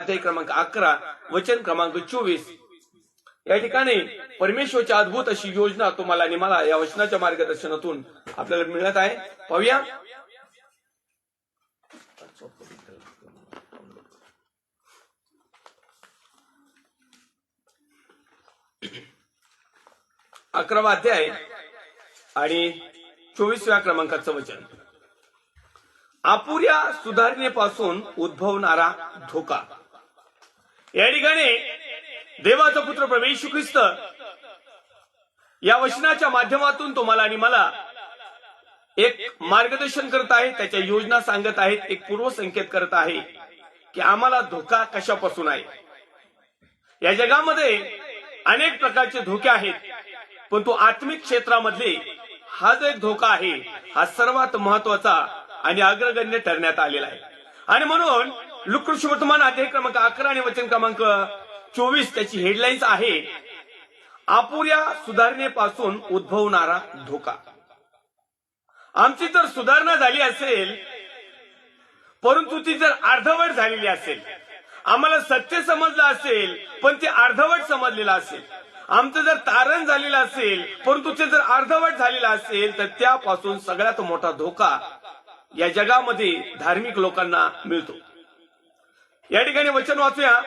अध्याय क्रमांक 11 वचन क्रमांक 24. या ठिकाणी परमेश्वरची अद्भुत अशी योजना तुम्हाला आणि मला या वचनाच्या मार्गदर्शनातून आपल्याला मिळत आहे. पाहूया. अकरावा अध्याय आणि 24व्या क्रमांकाचं वचन. अपुऱ्या सुधारणेपासून उद्भवणारा धोका. या ठिकाणी देवाचा पुत्र प्रभू येशू ख्रिस्त या वचनाच्या माध्यमातून तुम्हाला आणि मला एक मार्गदर्शन करत आहे, त्याच्या योजना सांगत आहेत, एक पूर्वसंकेत करत आहे की आम्हाला धोका कशापासून आहे. या जगामध्ये अनेक प्रकारचे धोके आहेत, पण तो आत्मिक क्षेत्रामधले हा जो एक धोका आहे हा सर्वात महत्वाचा आणि अग्रगण्य ठरण्यात आलेला आहे. आणि म्हणून लूका सुवर्तमान अध्याय क्रमांक 11 आणि वचन क्रमांक 24 त्याची हेडलाईन्स आहे, अपुऱ्या सुधारणेपासून उद्भवणारा धोका. आमची तर सुधारणा झाली असेल, परंतु ती जर अर्धवट झालेली असेल, आम्हाला सत्य समजलं असेल पण ते अर्धवट समजलेलं असेल, आमचं जर तारण झालेलं असेल परंतु ते जर अर्धवट झालेलं असेल, तर त्यापासून सगळ्यात मोठा धोका या जगामध्ये धार्मिक लोकांना मिळतो. या ठिकाणी वचन वाचूया.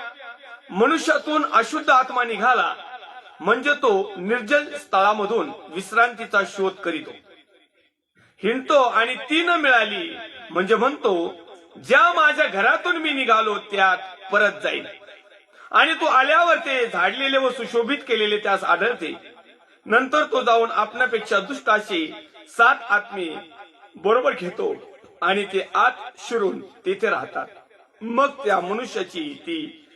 मनुष्यातून अशुद्ध आत्मा निघाला म्हणजे तो निर्जल स्थळामधून विश्रांतीचा शोध करीतो, हिंडतो आणि ती न मिळाली म्हणजे म्हणतो, ज्या माझ्या घरातून मी निघालो त्यात परत जाईल. आणि तो आल्यावर ते झाडलेले व सुशोभित केलेले त्यास आढळते. नंतर तो जाऊन आपल्यापेक्षा दुष्ट असे 7 आत्मे बरोबर घेतो आणि ते आत शिरून तेथे राहतात. मग त्या मनुष्याची ती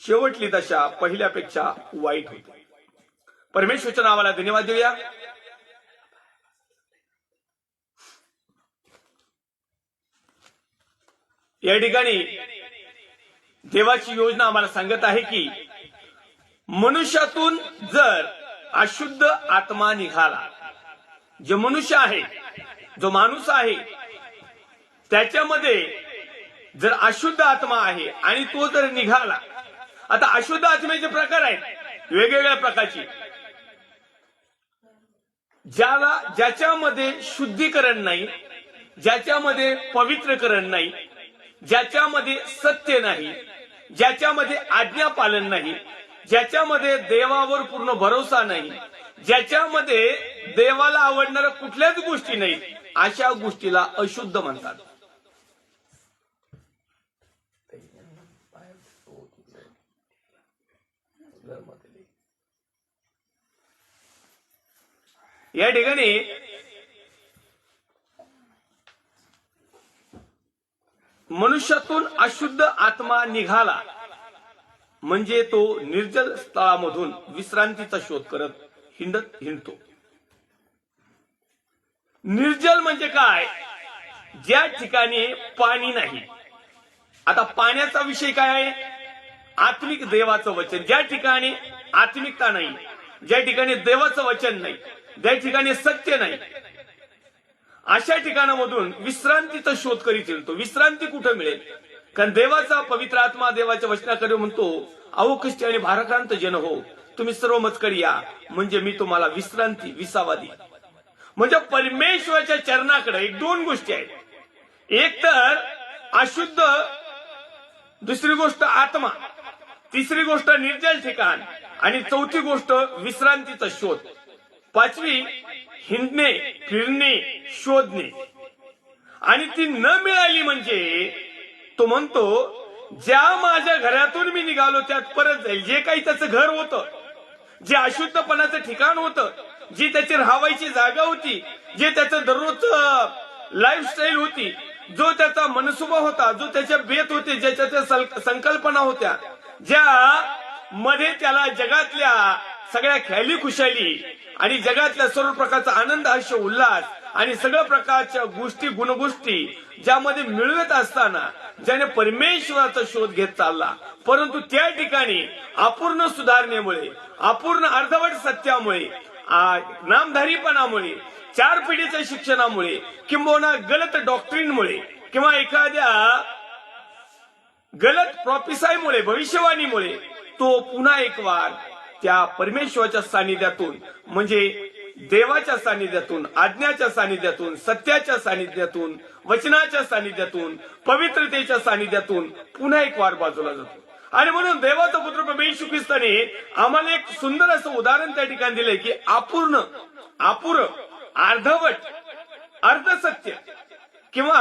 शेवटली दशा पहिल्यापेक्षा वाईट होते. परमेश्वरच्या नावाला धन्यवाद देऊया. या ठिकाणी देवाची योजना आम्हाला सांगत आहे की मनुष्यातून जर अशुद्ध आत्मा निघाला, जे मनुष्य आहे, जो माणूस आहे, त्याच्यामध्ये जर अशुद्ध आत्मा आहे आणि तो जर निघाला. आता अशुद्ध आत्म्याचे प्रकार आहेत वेगवेगळ्या प्रकारची, ज्याच्यामध्ये शुद्धीकरण नाही, ज्याच्यामध्ये पवित्रकरण नाही, ज्याच्यामध्ये सत्य नाही, ज्याच्यामध्ये आज्ञा पालन नाही, ज्याच्यामध्ये देवावर पूर्ण भरोसा नाही, ज्याच्यामध्ये देवाला आवडणाऱ्या कुठल्याच गोष्टी नाही, अशा गोष्टीला अशुद्ध म्हणतात. या ठिकाणी मनुष्यातून अशुद्ध आत्मा निघाला म्हणजे तो निर्जल स्थळामधून विश्रांतीचा शोध करत हिंडतो. निर्जल म्हणजे काय? ज्या ठिकाणी पाणी नाही. आता पाण्याचा विषय काय आहे? आत्मिक देवाचं वचन. ज्या ठिकाणी आत्मिकता नाही, ज्या ठिकाणी देवाचं वचन नाही, ज्या ठिकाणी सत्य नाही, अशा ठिकाणामधून विश्रांतीचा शोध करीत येतो. विश्रांती कुठे मिळेल? कारण देवाचा पवित्र आत्मा देवाच्या वचनाकडे म्हणतो, अहो कष्टी आणि भाराक्रांत जन हो, तुम्ही सर्व मजकडे या, म्हणजे मी तुम्हाला विश्रांती विसावा देईन. म्हणजे परमेश्वराच्या चरणाकडे एक 2 गोष्टी आहेत. एक तर अशुद्ध, दुसरी गोष्ट आत्मा, तिसरी गोष्ट निर्जल ठिकाण आणि चौथी गोष्ट विश्रांतीचा शोध. 5वी हिंडणे, फिरणे, शोधणे. आणि ती न मिळाली म्हणजे तो म्हणतो, ज्या माझ्या घरातून मी निघालो त्यात परत जाईल. जे काही त्याचं घर होतं, जे अशुद्धपणाचं ठिकाण होतं, जी त्याची राहायची जागा होती, जे त्याचं दररोजचं लाईफस्टाईल होती, जो त्याचा मनसुबा होता, जो त्याच्या बेत होते, ज्याच्या त्या संकल्पना होत्या, ज्या मध्ये त्याला जगातल्या सगळ्या ख्याली खुशाली आणि जगातल्या सर्व प्रकारचा आनंद, हर्ष, उल्हास आणि सगळ्या प्रकारच्या गोष्टी, गुणगोष्टी ज्यामध्ये मिळवत असताना ज्याने परमेश्वराचा शोध घेत चालला, परंतु त्या ठिकाणी अपूर्ण सुधारणेमुळे, अपूर्ण अर्धवट सत्यामुळे, नामधारीपणामुळे, 4 पिढीच्या शिक्षणामुळे, किंबहुना गलत डॉक्ट्रिनमुळे, किंवा एखाद्या गलत प्रॉफिसाईमुळे, भविष्यवाणीमुळे तो पुन्हा एक वार त्या परमेश्वराच्या सानिध्यातून, म्हणजे देवाच्या सानिध्यातून, आज्ञाच्या सानिध्यातून, सत्याच्या सानिध्यातून, वचनाच्या सानिध्यातून, पवित्रतेच्या सानिध्यातून पुन्हा एक वार बाजूला जातो. आणि म्हणून देवाचा पुत्र प्रभू येशू ख्रिस्ताने आम्हाला एक सुंदर असं उदाहरण त्या ठिकाणी दिलंय की अपूर्ण, अर्धवट, अर्धसत्य किंवा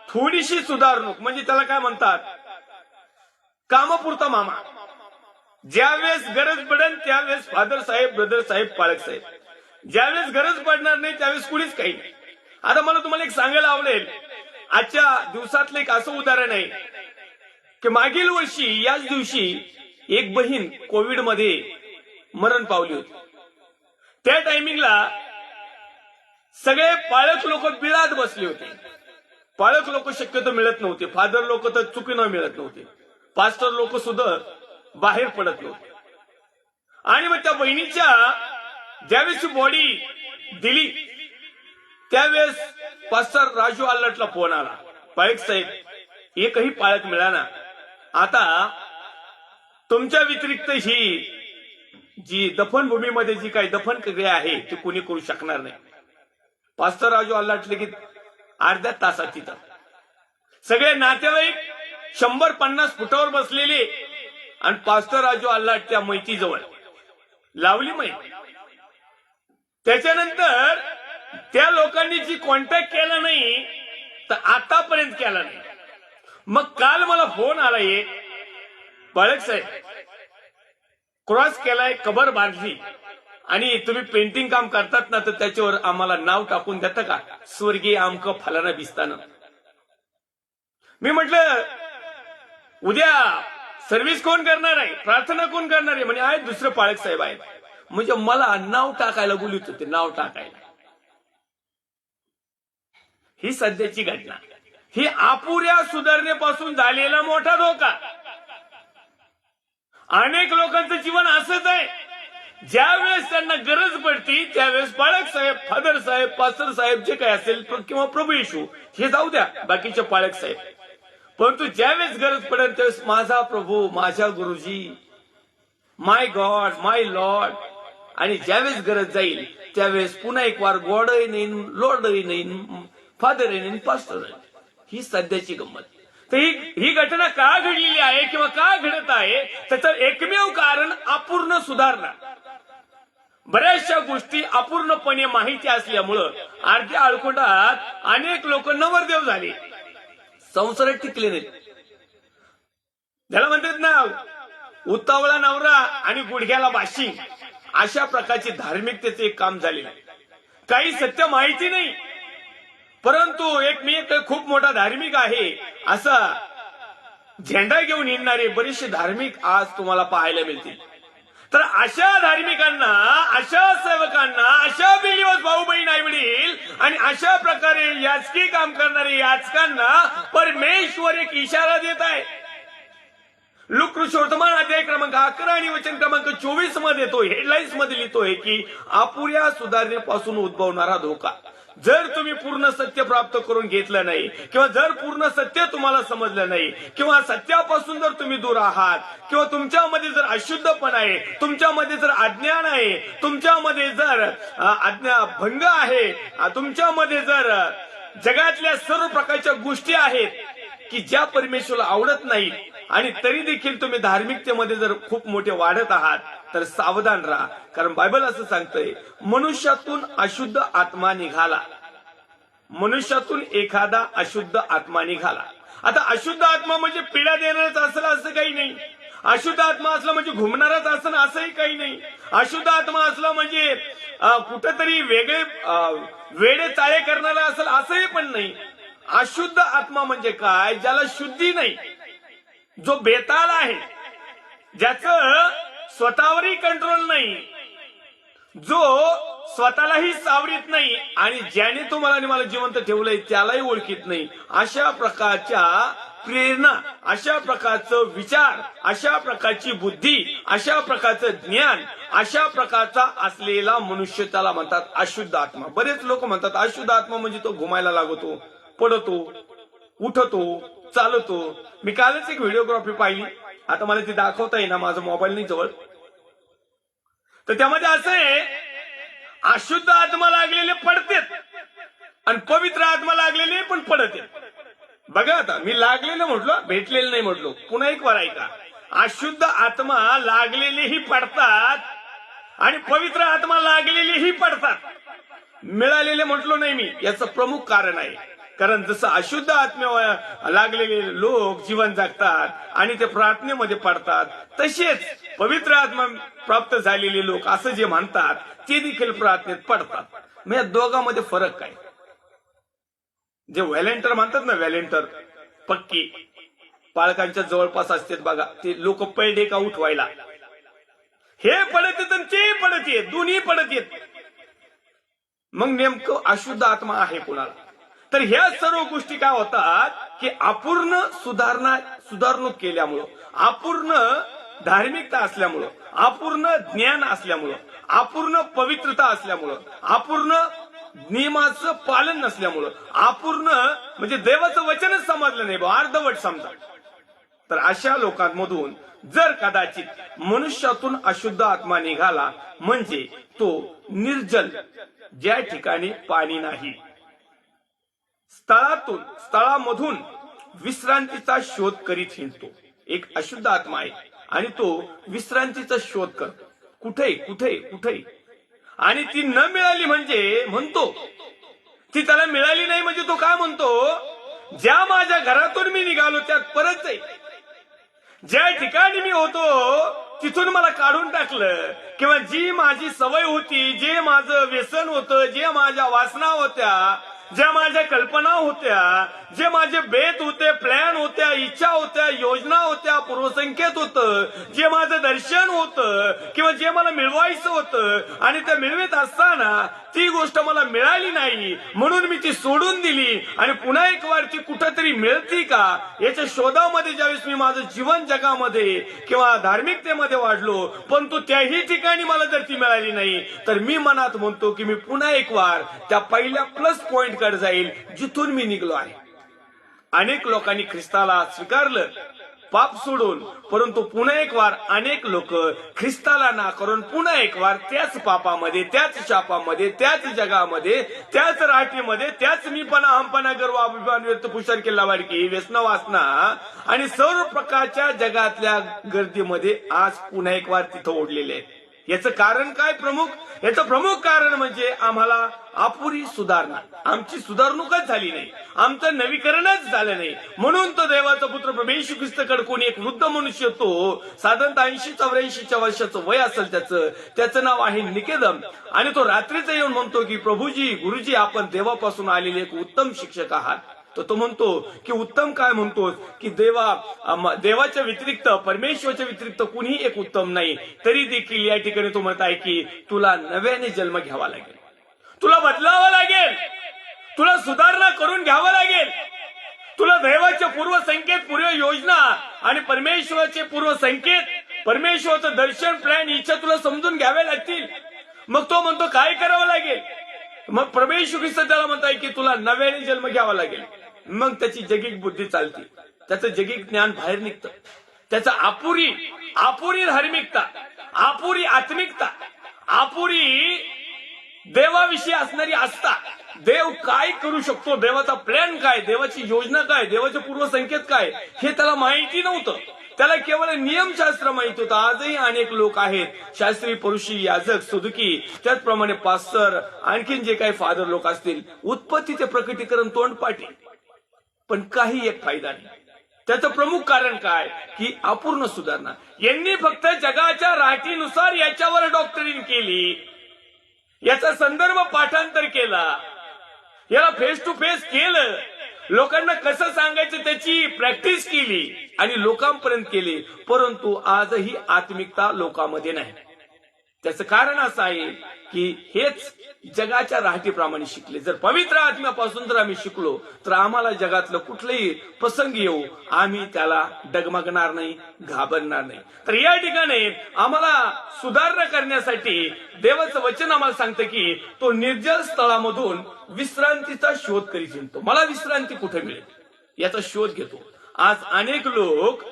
थोडीशी सुधारणूक, म्हणजे त्याला काय म्हणतात, कामपुरता मामा. ज्यावेळेस गरज पडेल त्यावेळेस फादर साहेब, ब्रदर साहेब, पालक साहेब. ज्यावेळेस गरज पडणार नाही त्यावेळेस कुणीच काही नाही. आता मला तुम्हाला एक सांगायला आवडेल, आजच्या दिवसातलं एक असं उदाहरण आहे की मागील वर्षी याच दिवशी एक बहीण कोविडमध्ये मरण पावली होती. त्या टायमिंगला सगळे पाळक लोक बिळात बसले होते. पाळक लोक शक्यतो मिळत नव्हते, फादर लोक तर चुकीनं मिळत नव्हते, पास्टर लोक सुद्धा बाहेर पडत नव्हते. आणि मग त्या बहिणीच्या ज्यावेळेस बॉडी दिली त्यावेळेस पास्टर राजू आल्लटला फोन आला, पाळक साहेब, एकही पाळक मिळाला, आता तुमच्या व्यतिरिक्त ही जी दफनभूमीमध्ये जी काही दफन क्रिया आहे ती कोणी करू शकणार नाही. पास्टर राजू आल्लटले की अर्ध्या तासात तिथं सगळे नातेवाईक 100-50 फुटावर बसलेले आणि पास्टर राजू आल्लट त्या मैतीजवळ लावली माहिती. त्याच्यानंतर त्या लोकांनी जी कॉन्टॅक्ट केला नाही तर आतापर्यंत केला नाही. मग काल मला फोन आला एक, बाळक साहेब, क्रॉस केलाय, कबर बांधली आणि तुम्ही पेंटिंग काम करतात ना, तर त्याच्यावर आम्हाला नाव टाकून देता का, स्वर्गीय आमक फलाना बिस्तानं. मी म्हटलं उद्या सर्व्हिस कोण करणार आहे, प्रार्थना कोण करणार आहे, म्हणजे आहेत दुसरे पाळक साहेब आहेत. म्हणजे मला नाव टाकायला बोलत होते, नाव टाकायला. ही सध्याची घटना, ही अपुऱ्या सुधारणेपासून झालेला मोठा धोका. अनेक लोकांचं जीवन असंच आहे, ज्या वेळेस त्यांना गरज पडती त्यावेळेस पाळक साहेब, फादर साहेब, पास्टर साहेब जे काही असेल किंवा प्रभू येशू हे जाऊ द्या, बाकीचे पाळक साहेब, परंतु ज्यावेळेस गरज पडेल त्यावेळेस माझा प्रभू, माझ्या गुरुजी, माय गॉड, माय लॉर्ड. आणि ज्यावेळेस गरज जाईल त्यावेळेस पुन्हा एक वार गॉडही नाही, लॉर्डही नाही, फादरही नाही, पास्टर नाही. ही सध्याची गंमत. तर ही घटना का घडलेली आहे किंवा का घडत आहे त्याचं एकमेव कारण अपूर्ण सुधारणा. बऱ्याचशा गोष्टी अपूर्णपणे माहिती असल्यामुळं अर्ध्या अळकोटात अनेक लोक नवरदेव झाले, संसारात टिकले नाहीत. त्याला म्हणतात ना, उतावळा नवरा आणि गुडघ्याला बाशिंग, अशा प्रकारचे धार्मिकतेचे एक काम झालेलं आहे. काही सत्य माहिती नाही, परंतु मी एक खूप मोठा धार्मिक आहे असा झेंडा घेऊन हिंडणारे बरेचसे धार्मिक आज तुम्हाला पाहायला मिळतील. तर अशा धार्मिकांना, अशा सेवकांना, अशा बिलीवर्स, भाऊ बहीण, आई वडील आणि अशा प्रकारे याचकी काम करणारे याचकांना परमेश्वर एक इशारा देत आहे. लूकवर्तमान अध्याय क्रमांक 11 आणि वचन क्रमांक 24 मध्ये तो हेडलाईन्स मध्ये लिहितोय की अपुऱ्या सुधारणेपासून उद्भवणारा धोका. जर तुम्ही पूर्ण सत्य प्राप्त करून घेतलं नाही किंवा जर पूर्ण सत्य तुम्हाला समजलं नाही किंवा सत्यापासून जर तुम्ही दूर आहात किंवा तुमच्यामध्ये जर अशुद्धपण आहे, तुमच्यामध्ये जर अज्ञान आहे, तुमच्यामध्ये जर आज्ञाभंग आहे, तुमच्यामध्ये जर जगातल्या सर्व प्रकारच्या गोष्टी आहेत की ज्या परमेश्वराला आवडत नाही आणि तरी देखील तुम्ही धार्मिकतेमध्ये जर खूप मोठे वाढत आहात तर सावधान राहा. कारण बायबल असं सांगतंय, मनुष्यातून अशुद्ध आत्मा निघाला, मनुष्यातून एखादा अशुद्ध आत्मा निघाला. आता अशुद्ध आत्मा म्हणजे पिढ्या देणारच असलं असं काही नाही. अशुद्ध आत्मा असला म्हणजे घुमणारच असं असंही काही नाही. अशुद्ध आत्मा असला म्हणजे कुठेतरी वेगळे वेडे चाळे करणारा असेल असंही पण नाही. अशुद्ध आत्मा म्हणजे काय, ज्याला शुद्धी नाही, जो बेताल आहे, ज्याचं स्वतःवरही कंट्रोल नाही, जो स्वतःलाही सावरीत नाही आणि ज्याने तुम्हाला आणि मला जिवंत ठेवलंय त्यालाही ओळखीत नाही. अशा प्रकारच्या प्रेरणा, अशा प्रकारचं विचार, अशा प्रकारची बुद्धी, अशा प्रकारचं ज्ञान, अशा प्रकारचा असलेला मनुष्य त्याला म्हणतात अशुद्ध आत्मा. बरेच लोक म्हणतात अशुद्ध आत्मा म्हणजे तो घुमायला लागतो, पडतो, उठतो, चालवतो. मी कालच एक व्हिडिओग्राफी पाहिली, आता मला ती दाखवता येईना, माझा मोबाईल नाही जवळ. तर त्यामध्ये असं आहे, अशुद्ध आत्मा लागलेले पडतेत आणि पवित्र आत्मा लागलेले पण पडते. बघा आता, मी लागलेलं म्हटलो, भेटलेलं नाही म्हटलो. पुन्हा एक वर ऐका, अशुद्ध आत्मा लागलेलेही पडतात आणि पवित्र आत्मा लागलेलेही पडतात. मिळालेले म्हटलो नाही मी, याचं प्रमुख कारण आहे. कारण जसं अशुद्ध आत्म्यावर लागलेले लोक जीवन जगतात आणि ते प्रार्थनेमध्ये पडतात, तसेच पवित्र आत्मा प्राप्त झालेले लोक असं जे म्हणतात ते देखील प्रार्थनेत पडतात. मग या दोघांमध्ये फरक काय? जे व्हॅलेंटर म्हणतात ना, व्हॅलेंटर पक्की पालकांच्या जवळपास असतात बघा, ते लोक पडले का उठवायला, हे पडत येत आणि ते पडत येत, दोन्ही पडत येत. मग नेमकं अशुद्ध आत्मा आहे कुणाला? तर ह्या सर्व गोष्टी काय होतात की अपूर्ण सुधारणूक केल्यामुळं, अपूर्ण धार्मिकता असल्यामुळं, अपूर्ण ज्ञान असल्यामुळं, अपूर्ण पवित्रता असल्यामुळं, अपूर्ण नियमाचं पालन नसल्यामुळं, अपूर्ण म्हणजे देवाचं वचनच समजलं नाही, अर्धवट समजा. तर अशा लोकांमधून जर कदाचित मनुष्यातून अशुद्ध आत्मा निघाला म्हणजे तो निर्जल, ज्या ठिकाणी पाणी नाही, स्थळामधून विश्रांतीचा शोध करीत हिंडतो. एक अशुद्ध आत्मा आहे आणि तो विश्रांतीचा शोध करतो, कुठे कुठे कुठे. आणि ती न मिळाली म्हणजे म्हणतो, ती त्याला मिळाली नाही म्हणजे तो काय म्हणतो, ज्या माझ्या घरातून मी निघालो त्यात परत आहे, ज्या ठिकाणी मी होतो तिथून मला काढून टाकलं, किंवा जी माझी सवय होती, जे माझं व्यसन होतं, जे माझ्या वासना होत्या, ज्या माझ्या कल्पना होत्या, जे माझे बेत होते, प्लॅन होत्या, इच्छा होत्या, योजना होत्या, पूर्वसंकेत होतं, जे माझं दर्शन होतं किंवा जे मला मिळवायचं होतं आणि ते मिळवित असताना ती गोष्ट मला मिळाली नाही म्हणून मी ती सोडून दिली आणि पुन्हा एक वार ती कुठंतरी मिळती का याच्या शोधामध्ये ज्यावेळेस मी माझं जीवन जगामध्ये किंवा धार्मिकतेमध्ये वाढलो, पण तो त्याही ठिकाणी मला जर ती मिळाली नाही तर मी मनात म्हणतो की मी पुन्हा एक वार त्या पहिल्या प्लस पॉइंट कडे जाईल जिथून मी निघलो आहे. अनेक लोकांनी ख्रिस्ताला स्वीकारलं पाप सोडून, परंतु पुन्हा एक वार अनेक लोक ख्रिस्ताला नाकारून पुन्हा एक वार त्याच पापामध्ये, त्याच शापामध्ये, त्याच जगामध्ये, त्याच राठीमध्ये, त्याच मीपणा, हमपणा, गर्व, अभिमान, व्यक्त, पुषार, किल्ला वारकी, व्यसन, वासना आणि सर्व प्रकारच्या जगातल्या गर्दीमध्ये आज पुन्हा एक वार तिथं ओढलेले आहेत. याचं कारण काय प्रमुख? याचं प्रमुख कारण म्हणजे आम्हाला अपुरी सुधारणा, आमची सुधारणूकच झाली नाही, आमचं नवीकरणच झालं नाही. म्हणून तो देवाचा पुत्र प्रभू येशू ख्रिस्ताकडे कोणी एक वृद्ध मनुष्य, तो साधारणतः 80-84 वर्षाचं वय असेल त्याचं नाव आहे निकेदम, आणि तो रात्रीच येऊन म्हणतो की प्रभूजी, गुरुजी, आपण देवापासून आलेले एक उत्तम शिक्षक आहात. तर तो म्हणतो की उत्तम काय म्हणतोस की देवाच्या व्यतिरिक्त, परमेश्वराच्या व्यतिरिक्त कुणीही एक उत्तम नाही. तरी देखील या ठिकाणी तो म्हणत आहे की तुला नव्याने जन्म घ्यावा लागेल, तुला बदलावं लागेल, तुला सुधारणा करून घ्यावं लागेल, तुला देवाचे पूर्व संकेत, पूर्व योजना आणि परमेश्वराचे पूर्व संकेत, परमेश्वराचं दर्शन, प्लॅन, इच्छा तुला समजून घ्यावे लागतील. मग तो म्हणतो काय करावं लागेल? मग परमेश्वर ख्रिस्त त्याला म्हणताय की तुला नव्याने जन्म घ्यावा लागेल. मग त्याची जगिक बुद्धी चालते, त्याचं जगिक ज्ञान बाहेर निघतं, त्याचा अपुरी धार्मिकता, अपुरी आत्मिकता, अपुरी देवाविषयी असणारी आस्था, देव काय करू शकतो, देवाचा प्लॅन काय, देवाची योजना काय, देवाचे पूर्व संकेत काय, हे त्याला माहिती नव्हतं. त्याला केवळ नियमशास्त्र माहिती होतं. आजही अनेक लोक आहेत, शास्त्री, परुषी, याजक, सदुकी, त्याचप्रमाणे पास्टर, आणखीन जे काही फादर लोक असतील, उत्पत्तीचे प्रकटीकरण तोंडपाठी, पण काही एक फायदा नाही. त्याचं प्रमुख कारण काय की अपूर्ण सुधारणा. यांनी फक्त जगाच्या राहटीनुसार याच्यावर डॉक्टरीन केली, याचा संदर्भ पाठांतर केला, याला फेस टू फेस केलं, लोकांना कसं सांगायचं त्याची प्रॅक्टिस केली आणि लोकांपर्यंत केली, परंतु आजही आत्मिकता लोकांमध्ये नाही. त्याचं कारण असं आहे की हेच जगाच्या राहटीप्रमाणे शिकले. जर पवित्र आत्म्यापासून जर आम्ही शिकलो तर आम्हाला जगातलं कुठलंही प्रसंग येऊ आम्ही त्याला डगमगणार नाही, घाबरणार नाही. तर या ठिकाणी आम्हाला सुधारणा करण्यासाठी देवाचं वचन आम्हाला सांगतं की तो निर्जल स्थळामधून विश्रांतीचा शोध करीत हिंडतो. मला विश्रांती कुठे मिळेल याचा शोध घेतो. आज अनेक लोक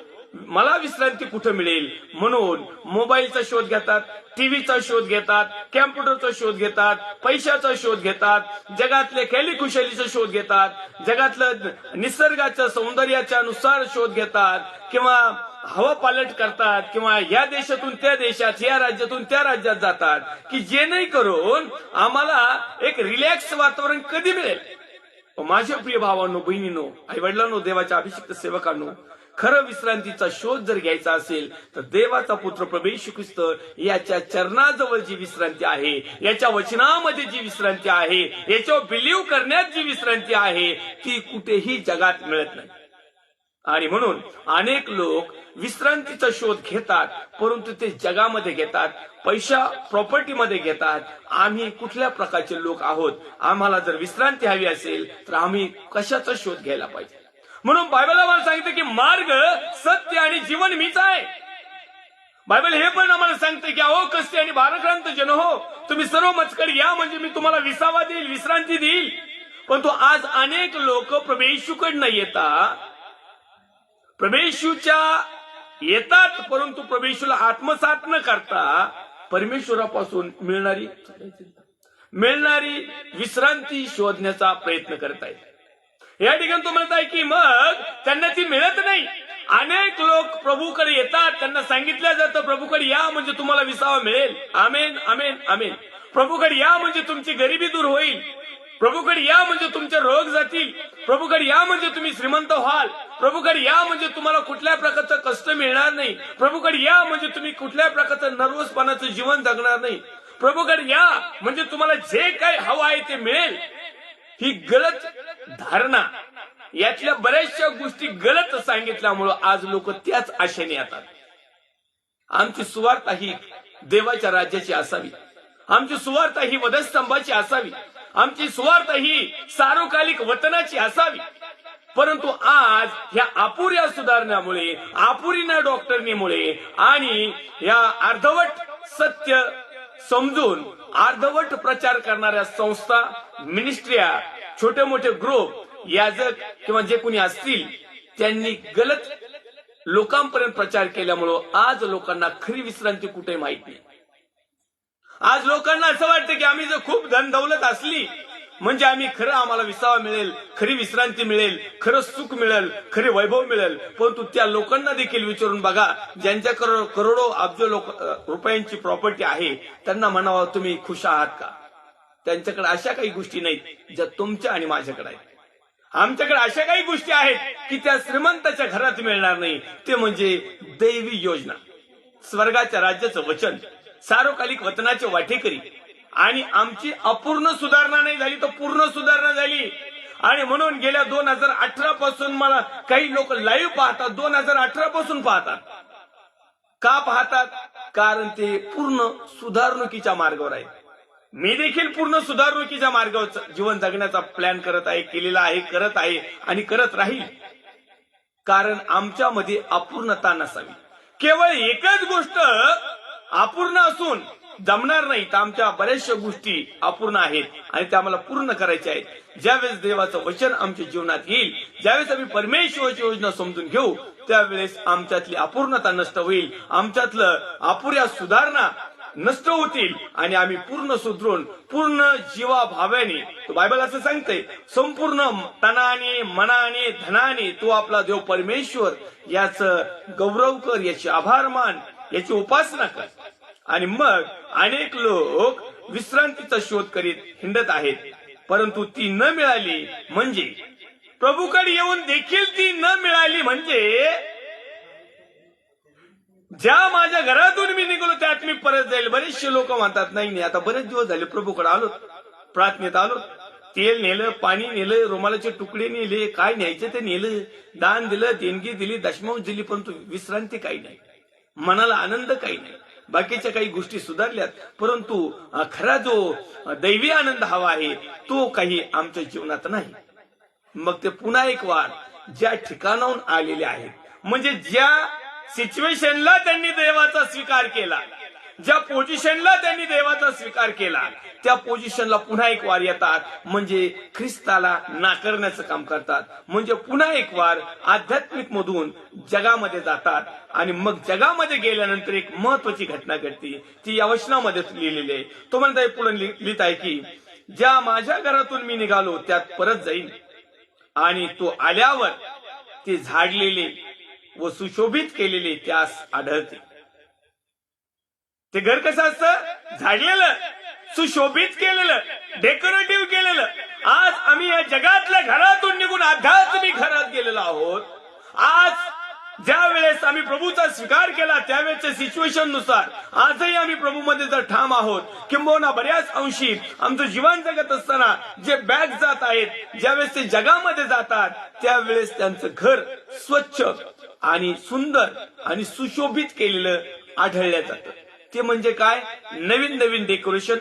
मला विश्रांती कुठे मिळेल म्हणून मोबाईलचा शोध घेतात, टीव्हीचा शोध घेतात, कॅम्प्युटरचा शोध घेतात, पैशाचा शोध घेतात, जगातल्या खुशालीचा शोध घेतात, जगातलं निसर्गाच्या सौंदर्याच्या नुसार शोध घेतात, किंवा हवा पालट करतात, किंवा या देशातून त्या देशात, या राज्यातून त्या राज्यात जातात, की जेणेकरून आम्हाला एक रिलॅक्स वातावरण कधी मिळेल. माझ्या प्रिय भावांनो, बहिणींनो, आई वडिलांनो, देवाच्या अभिषिक्त सेवकांनो, खरं विश्रांतीचा शोध जर घ्यायचा असेल तर देवाचा पुत्र प्रभू येशू ख्रिस्त याच्या चरणाजवळ जी विश्रांती आहे, याच्या वचनामध्ये जी विश्रांती आहे, याच्यावर बिलीव्ह करण्यात जी विश्रांती आहे, ती कुठेही जगात मिळत नाही. आणि म्हणून अनेक लोक विश्रांतीचा शोध घेतात, परंतु ते जगामध्ये घेतात, पैसा प्रॉपर्टीमध्ये घेतात. आम्ही कुठल्या प्रकारचे लोक आहोत? आम्हाला जर विश्रांती हवी असेल तर आम्ही कशाचा शोध घ्यायला पाहिजे? म्हणून बायबल आम्हाला सांगते की मार्ग, सत्य आणि जीवन मीच आहे. बायबल हे पण आम्हाला सांगते की अहो कष्टी आणि भाराक्रांत जन हो, तुम्ही सर्व मजकरी या, म्हणजे मी तुम्हाला विसावा देईल, विश्रांती देईल. परंतु आज अनेक लोक प्रभू येशूकडे न येता प्रभू येशूच्या येतात, परंतु प्रभू येशूला आत्मसात न करता परमेश्वरापासून मिळणारी विश्रांती शोधण्याचा प्रयत्न करत आहेत. या ठिकाणी तो म्हणत आहे की मग त्यांना ती मिळत नाही. अनेक लोक प्रभूकडे येतात, त्यांना सांगितलं जातं प्रभूकडे या म्हणजे तुम्हाला विसावा मिळेल. आमेन, आमेन, आमेन. प्रभूकडे या म्हणजे तुमची गरिबी दूर होईल. प्रभूकडे या म्हणजे तुमचे रोग जातील. प्रभूकडे या म्हणजे तुम्ही श्रीमंत व्हाल. प्रभूकडे या म्हणजे तुम्हाला कुठल्या प्रकारचं कष्ट मिळणार नाही. प्रभूकडे या म्हणजे तुम्ही कुठल्या प्रकारचं नर्वसपणाचं जीवन जगणार नाही. प्रभूकडे या म्हणजे तुम्हाला जे काही हवं आहे ते मिळेल. ही गलत धारणा, यातल्या बऱ्याचशा गोष्टी गलत सांगितल्यामुळं आज लोक त्याच आशेने येतात. आमची सुवार्ता ही देवाच्या राज्याची असावी. आमची सुवार्ता ही वधस्तंभाची असावी. आमची सुवार्ता ही सार्वकालिक वतनाची असावी. परंतु आज ह्या अपुऱ्या सुधारण्यामुळे, अपुरी डॉक्टरनीमुळे आणि या अर्धवट सत्य समजून अर्धवट प्रचार करणाऱ्या संस्था, मिनिस्ट्रिया, छोटे मोठे ग्रुप, याजक किंवा जे कोणी असतील, त्यांनी गलत लोकांपर्यंत प्रचार केल्यामुळं आज लोकांना खरी विश्रांती कुठे माहित नाही. आज लोकांना असं वाटतं की आम्ही जर खूप धन दौलत असली म्हणजे आम्हाला विसावा मिळेल, खरी विश्रांती मिळेल, खरं सुख मिळेल, खरे वैभव मिळेल. परंतु त्या लोकांना देखील विचारून बघा, ज्यांच्याकडे करोडो अब्ज रुपयांची प्रॉपर्टी आहे, त्यांना म्हणावं तुम्ही खुश आहात का? त्यांच्याकडे अशा काही गोष्टी नाहीत ज्या तुमच्या आणि माझ्याकडे आहेत. आमच्याकडे अशा काही गोष्टी आहेत की त्या श्रीमंताच्या घरात मिळणार नाही. ते म्हणजे दैवी योजना, स्वर्गाच्या राज्याचं वचन, सार्वकालिक वतनाचे वाटेकरी. आणि आमची अपूर्ण सुधारणा नाही झाली तर पूर्ण सुधारणा झाली. आणि म्हणून गेल्या 2018 पासून मला काही लोक लाईव्ह पाहतात, 2018 पासून पाहतात. का पाहतात? कारण ते पूर्ण सुधारणुकीच्या मार्गावर आहेत. मी देखील पूर्ण सुधारणुकीच्या मार्गावर जीवन जगण्याचा प्लॅन करत आहे, केलेला आहे, करत आहे आणि करत राहील. कारण आमच्यामध्ये अपूर्णता नसावी. केवळ एकच गोष्ट अपूर्ण असून जमणार नाही, तर आमच्या बऱ्याचशा गोष्टी अपूर्ण आहेत आणि त्या आम्हाला पूर्ण करायच्या आहेत. ज्यावेळेस देवाचं वचन आमच्या जीवनात येईल, ज्यावेळेस आम्ही परमेश्वराची योजना समजून घेऊ, त्यावेळेस आमच्यातली अपूर्णता नष्ट होईल, आमच्यातलं अपुऱ्या सुधारणा नष्ट होतील आणि आम्ही पूर्ण सुधरून पूर्ण जीवाभावाने, तो बायबल असं सांगते, संपूर्ण तनाने, मनाने, धनाने तो आपला देव परमेश्वर याचं गौरव कर, याचे आभार मान, याची उपासना कर. आणि मग अनेक लोक विश्रांतीचा शोध करीत हिंडत आहेत, परंतु ती न मिळाली म्हणजे, प्रभूकडे येऊन देखील ती न मिळाली म्हणजे, ज्या माझ्या घरातून मी निघालो त्यात मी परत जाईल. बरेचसे लोक म्हणतात नाही आता बरेच दिवस झाले प्रभूकडे आलो, प्रार्थनेत आलो, तेल नेलं, पाणी नेलं, रुमालाचे तुकडे नेले, काय न्यायचं ते नेलं, दान दिलं, देणगी दिली, दशमांश दिली, परंतु विश्रांती काही नाही, मनाला आनंद काही नाही. बाकीच्या काही गोष्टी सुधारल्यात, परंतु खरा जो दैवी आनंद हवा आहे तो काही आमच्या जीवनात नाही. मग ते पुन्हा एक वार ज्या ठिकाणाहून आलेले आहेत, म्हणजे ज्या सिच्युएशनला त्यांनी देवाचा स्वीकार केला, ज्या पोझिशनला त्यांनी देवाचा स्वीकार केला त्या पोझिशनला पुन्हा एक वार येतात, म्हणजे ख्रिस्ताला नाकारण्याचं काम करतात, म्हणजे पुन्हा एक वार आध्यात्मिक मधून जगामध्ये जातात. आणि मग जगामध्ये गेल्यानंतर एक महत्वाची घटना घडते, ती या वचनामध्ये लिहिलेली आहे. तो म्हणताय पुढे लिहित आहे की ज्या माझ्या घरातून मी निघालो त्यात परत जाईन आणि तो आल्यावर ते झाडलेले व सुशोभित केलेले त्यास आढळते. ते घर कसं असतं? झाडलेलं, सुशोभित केलेलं, डेकोरेटिव्ह केलेलं. आज आम्ही या जगातल्या घरातून निघून आध्यात्मिक घरात गेलेलो आहोत. आज ज्या वेळेस आम्ही प्रभूचा स्वीकार केला त्यावेळेच्या सिच्युएशन नुसार आजही आम्ही प्रभूमध्ये जर ठाम आहोत, किंबहुना बऱ्याच अंशी आमचं जीवन जगत असताना जे बॅग जात आहेत, ज्यावेळेस ते जगामध्ये जातात त्यावेळेस त्यांचं घर स्वच्छ आणि सुंदर आणि सुशोभित केलेलं आढळलं जातं. ते म्हणजे काय? नवीन नवीन डेकोरेशन,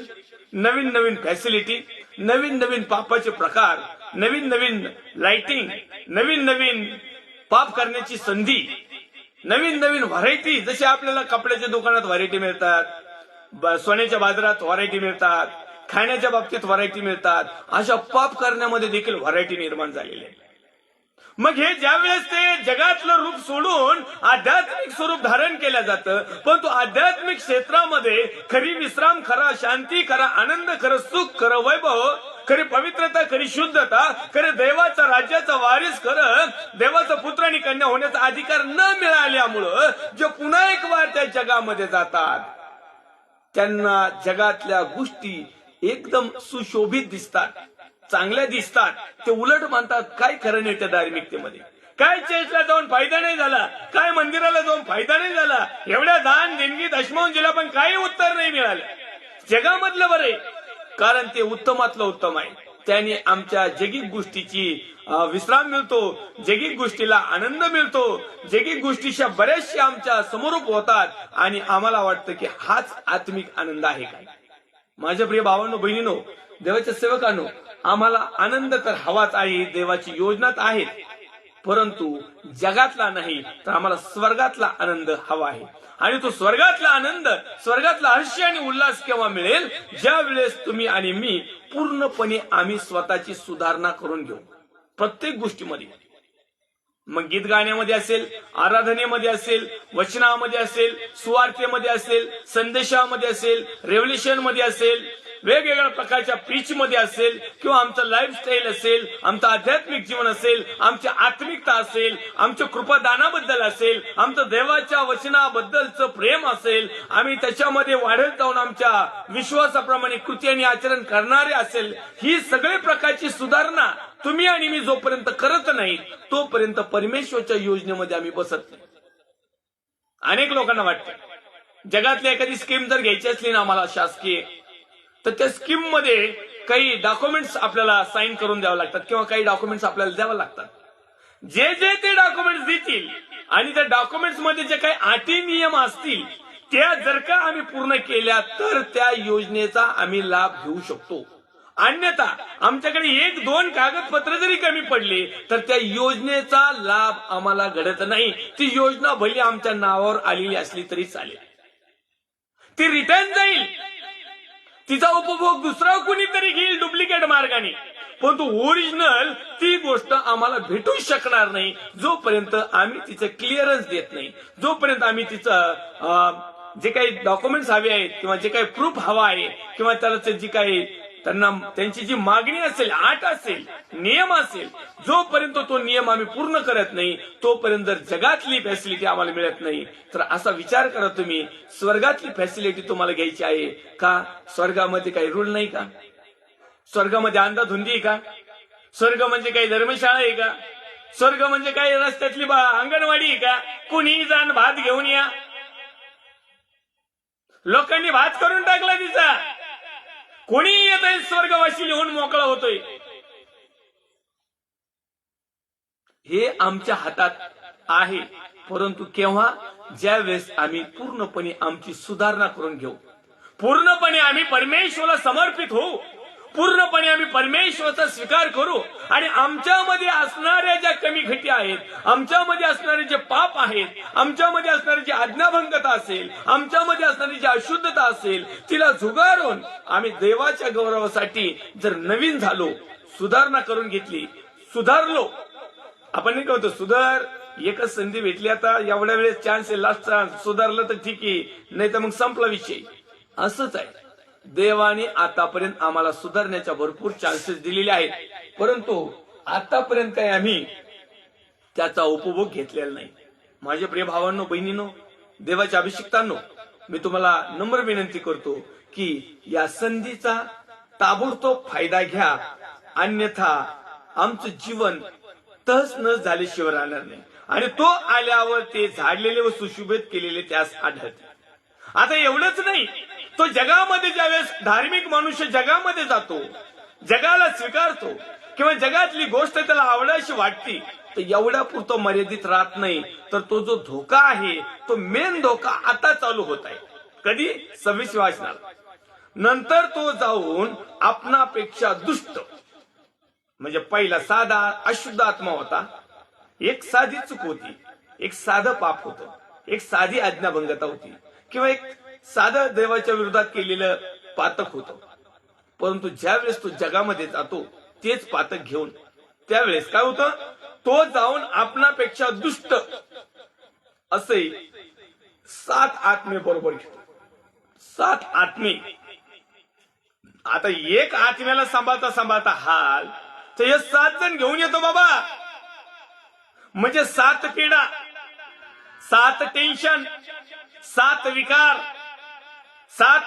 नवीन नवीन फॅसिलिटी, नवीन नवीन पापाचे प्रकार, नवीन नवीन लाइटिंग, नवीन नवीन पाप करण्याची संधी, नवीन नवीन व्हरायटी. जसे आपल्याला कपड्याच्या दुकानात व्हरायटी मिळतात, सोन्याच्या बाजारात व्हरायटी मिळतात, खाण्याच्या बाबतीत व्हरायटी मिळतात, अशा पाप करण्यामध्ये देखील व्हरायटी निर्माण झालेली आहे. मग हे ज्या वेळेस ते जगातलं रूप सोडून आध्यात्मिक स्वरूप धारण केलं जातं, परंतु आध्यात्मिक क्षेत्रामध्ये खरी विश्राम, खरा शांती, खरा आनंद, खरं सुख, खरं वैभव, खरी पवित्रता, खरी शुद्धता, खरं देवाचा राज्याचा वारीस, खरं देवाचा पुत्र आणि कन्या होण्याचा अधिकार न मिळाल्यामुळं जे पुन्हा एक वार त्या जगामध्ये जातात त्यांना जगातल्या गोष्टी एकदम सुशोभित दिसतात, चांगल्या दिसतात. ते उलट मानतात काय खरं नाही त्या धार्मिकतेमध्ये, काय चर्चला जाऊन फायदा नाही झाला, काय मंदिराला जाऊन फायदा नाही झाला, एवढ्या दान देणगी दशमावून दिला पण काही उत्तर नाही मिळालं. जगामधलं बरे, कारण ते उत्तमातलं उत्तम आहे. त्याने आमच्या जगिक गोष्टीची विश्राम मिळतो, जगिक गोष्टीला आनंद मिळतो, जगिक गोष्टीच्या बऱ्याचशा आमच्या समोरूप होतात आणि आम्हाला वाटतं की हाच आत्मिक आनंद आहे. काय माझ्या प्रिय भावांनो, बहिणींनो, देवाच्या सेवकांनो, आम्हाला आनंद तर हवाच आहे, देवाची योजनाच आहे, परंतु जगातला नाही तर आम्हाला स्वर्गातला आनंद हवा आहे. आणि तो स्वर्गातला आनंद, स्वर्गातला हर्ष आणि उल्हास केव्हा मिळेल? ज्या वेळेस तुम्ही आणि मी पूर्णपणे आम्ही स्वतःची सुधारणा करून घेऊ प्रत्येक गोष्टीमध्ये. मग गीत गाण्यामध्ये असेल, आराधनेमध्ये असेल, वचनामध्ये असेल, सुवार्तेमध्ये असेल, संदेशामध्ये असेल, रेव्होल्युशन मध्ये असेल, वेगवेगळ्या प्रकारच्या पीच मध्ये असेल, किंवा आमचं लाईफस्टाईल असेल, आमचं आध्यात्मिक जीवन असेल, आमची आत्मिकता असेल, आमच्या कृपादानाबद्दल असेल, आमचं देवाच्या वचनाबद्दलचं प्रेम असेल, आम्ही त्याच्यामध्ये वाढत जाऊन आमच्या विश्वासाप्रमाणे कृती आणि आचरण करणारे असेल, ही सगळ्या प्रकारची सुधारणा तुम्ही आणि मी जोपर्यंत करत नाही तोपर्यंत परमेश्वरच्या योजनेमध्ये आम्ही बसत नाही. अनेक लोकांना वाटतं जगातली एखादी स्कीम जर घ्यायची असली ना आम्हाला शासकीय, तर त्या स्कीम मध्ये काही डॉक्युमेंट्स आपल्याला साईन करून द्यावं लागतात किंवा काही डॉक्युमेंट्स आपल्याला द्यावं लागतात. जे जे ते डॉक्युमेंट्स देतील आणि त्या डॉक्युमेंट्स मध्ये जे काही अटी नियम असतील त्या जर का आम्ही पूर्ण केल्या तर त्या योजनेचा आम्ही लाभ घेऊ शकतो. अन्यथा आमच्याकडे एक दोन कागदपत्र जरी कमी पडली तर त्या योजनेचा लाभ आम्हाला घडत नाही. ती योजना भली आमच्या नावावर आलेली असली तरी चालेल, ती रिटर्न जाईल, तिचा उपभोग दुसरा कुणीतरी घेईल डुप्लिकेट मार्गाने, परंतु ओरिजिनल ती गोष्ट आम्हाला भेटू शकणार नाही जोपर्यंत आम्ही तिचं क्लिअरन्स देत नाही, जोपर्यंत आम्ही तिचं जे काही डॉक्युमेंट्स हवे आहेत किंवा जे काही प्रूफ हवा आहे किंवा त्याला जी काही त्यांना त्यांची जी मागणी असेल, आट असेल, नियम असेल, जोपर्यंत तो नियम आम्ही पूर्ण करत नाही तोपर्यंत जर जगातली फॅसिलिटी आम्हाला मिळत नाही तर असा विचार करा तुम्ही, स्वर्गातली फॅसिलिटी तुम्हाला घ्यायची आहे का? स्वर्गामध्ये काही रूल नाही का? स्वर्गामध्ये अंधाधुंदी आहे का? स्वर्ग म्हणजे काही धर्मशाळा आहे का? स्वर्ग म्हणजे काही रस्त्यातली अंगणवाडी आहे का? कुणी जाण भात घेऊन या, लोकांनी भात करून टाकला तिचा, कोणी येत आहे स्वर्गवासी लिहून मोकळा होतोय. हे आमच्या हातात आहे, परंतु केव्हा? ज्या वेळेस आम्ही पूर्णपणे आमची सुधारणा करून घेऊ, पूर्णपणे आम्ही परमेश्वराला समर्पित होऊ, पूर्णपणे आम्ही परमेश्वराचा स्वीकार करू आणि आमच्यामध्ये असणाऱ्या ज्या कमी घटी आहेत, आमच्यामध्ये असणारे जे पाप आहेत, आमच्यामध्ये असणारी जी आज्ञाभंगता असेल, आमच्यामध्ये असणारी जी अशुद्धता असेल, तिला झुगारून आम्ही देवाच्या गौरवासाठी जर नवीन झालो, सुधारणा करून घेतली, सुधारलो. आपण नाही कहतो सुधार, एकच संधी भेटली, आता एवढ्या वेळेस चान्स आहे, लास्ट चान्स, सुधारलं तर ठीक आहे, नाही तर मग संपला विषय. असंच आहे. देवाने आतापर्यंत आम्हाला सुधारण्याच्या भरपूर चान्सेस दिलेले आहेत, परंतु आतापर्यंत काही आम्ही त्याचा उपभोग घेतलेला नाही. माझे प्रिय भावांनो, बहिणींनो, देवाच्या अभिषिक्तांनो, मी तुम्हाला नम्र विनंती करतो की या संधीचा ताबडतोब फायदा घ्या, अन्यथा आमचं जीवन तहस नस झाल्याशिवाय राहणार नाही आणि तो आल्यावर ते झाडलेले व सुशोभित केलेले त्यास आढळते. आता एवढंच नाही, तो जगामध्ये ज्यावेळेस धार्मिक मनुष्य जगामध्ये जातो, जगाला स्वीकारतो किंवा जगातली गोष्ट त्याला आवडायची वाटते, तर एवढ्या पुरतो मर्यादित राहत नाही, तर तो जो धोका आहे, तो मेन धोका आता चालू होत आहे. कधी? 26 वाचनाला. नंतर तो जाऊन आपणापेक्षा दुष्ट, म्हणजे पहिला साधा अशुद्ध आत्मा होता, एक साधी चूक होती, एक साधं पाप होतं, एक साधी आज्ञाभंगता होती किंवा एक साधं देवाच्या विरोधात केलेलं पातक होतं. परंतु ज्यावेळेस तो जगामध्ये जातो तेच पातक घेऊन, त्यावेळेस काय होतं, तो जाऊन आपणापेक्षा दुष्ट असे 7 आत्मे बरोबर घेतो. 7 आत्मे. आता एक आत्म्याला सांभाळता सांभाळता हाल, तर हे 7 जण घेऊन येतो बाबा. म्हणजे 7 पीडा, 7 टेन्शन, 7 विकार, 7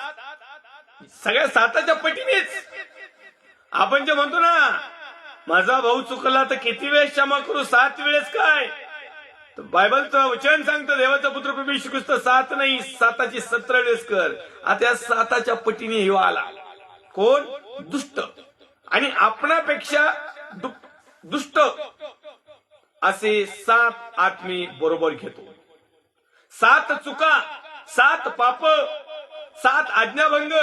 सगळ्या 7च्या पटीनेच. आपण जे म्हणतो ना, माझा भाऊ चुकला तर किती वेळेस क्षमा करू, 7 वेळेस काय. तर बायबलचं वचन सांगतं, देवाचा पुत्र प्रभू येशू ख्रिस्त 7 नाही, 7ची 17 वेळेस कर. आता या 7च्या पटीने हे आला. कोण? दुष्ट. आणि आपणापेक्षा दुष्ट असे 7 आत्मे बरोबर घेतो. 7 चुका, 7 पाप, 7 आज्ञाभंग,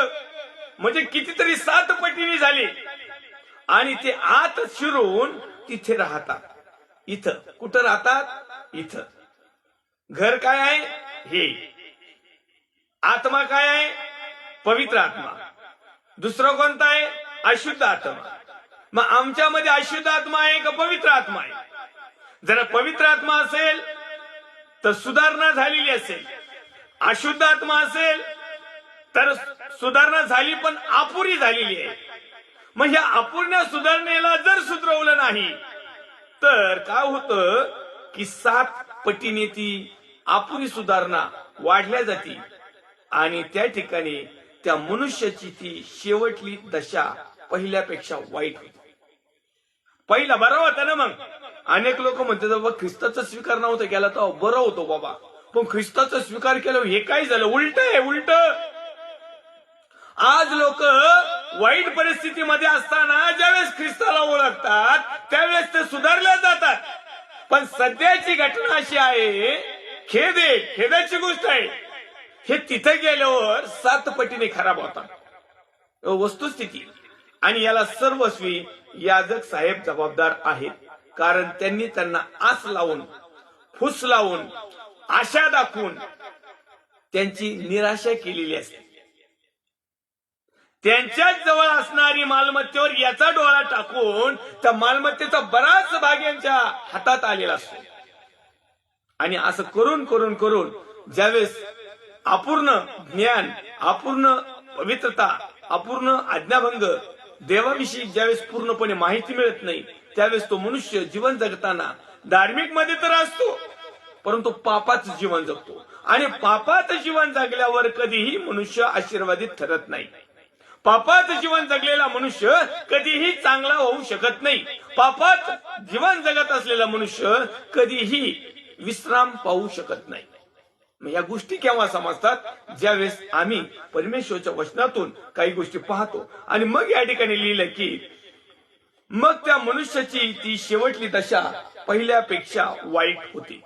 म्हणजे कितीतरी 7 पटीने झाले. आणि ते आत शिरून तिथे राहतात. इथं कुठं राहतात? इथं. घर काय आहे? हे. आत्मा काय आहे? पवित्र आत्मा. दुसरं कोणता आहे? अशुद्ध आत्मा. मग आमच्यामध्ये अशुद्ध आत्मा आहे का पवित्र आत्मा आहे? जर पवित्र आत्मा असेल तर सुधारणा झालेली असेल, अशुद्ध आत्मा असेल तर सुधारणा झाली पण अपुरी झालेली आहे. मग ह्या अपूर्ण सुधारणेला जर सुधरवलं नाही तर काय होतं की 7 पटीने ती अपुरी सुधारणा वाढल्या जाते आणि त्या ठिकाणी त्या मनुष्याची ती शेवटली दशा पहिल्यापेक्षा वाईट होती. पहिला बरा होता ना. मग अनेक लोक म्हणतात बाबा ख्रिस्ताचा स्वीकार नव्हता केला तर बरं होतो बाबा, पण ख्रिस्ताचा स्वीकार केला हे काय झालं? उलट आहे, उलट. आज लोक वाईट परिस्थितीमध्ये असताना ज्यावेळेस ख्रिस्ताला ओळखतात त्यावेळेस ते सुधारल्या जातात. पण सध्याची घटना अशी आहे, खेदाची गोष्ट आहे, हे तिथे गेल्यावर 7 पटीने खराब होतात. वस्तुस्थिती. आणि याला सर्वस्वी याजक साहेब जबाबदार आहेत, कारण त्यांनी त्यांना आस लावून, फुस लावून, आशा दाखवून त्यांची निराशा केलेली असते. त्यांच्याच जवळ असणारी मालमत्तेवर याचा डोळा टाकून त्या मालमत्तेचा बराच भाग यांच्या हातात आलेला असतो. आणि असं करून करून करून ज्यावेळेस अपूर्ण ज्ञान, अपूर्ण पवित्रता, अपूर्ण आज्ञाभंग, देवाविषयी ज्यावेळेस पूर्णपणे माहिती मिळत नाही, त्यावेळेस तो मनुष्य जीवन जगताना धार्मिक मध्ये तर असतो, परंतु पापाचं जीवन जगतो. आणि पापाचं जीवन जगल्यावर कधीही मनुष्य आशीर्वादित ठरत नाही. पापाचं जीवन जगलेला मनुष्य कधीही चांगला होऊ शकत नाही. पापात जीवन जगत असलेला मनुष्य कधीही विश्राम पाहू शकत नाही. या गोष्टी केव्हा समजतात? ज्यावेळेस आम्ही परमेश्वराच्या वचनातून काही गोष्टी पाहतो आणि मग या ठिकाणी लिहिलं की मग त्या मनुष्याची ती शेवटली दशा पहिल्यापेक्षा वाईट होती.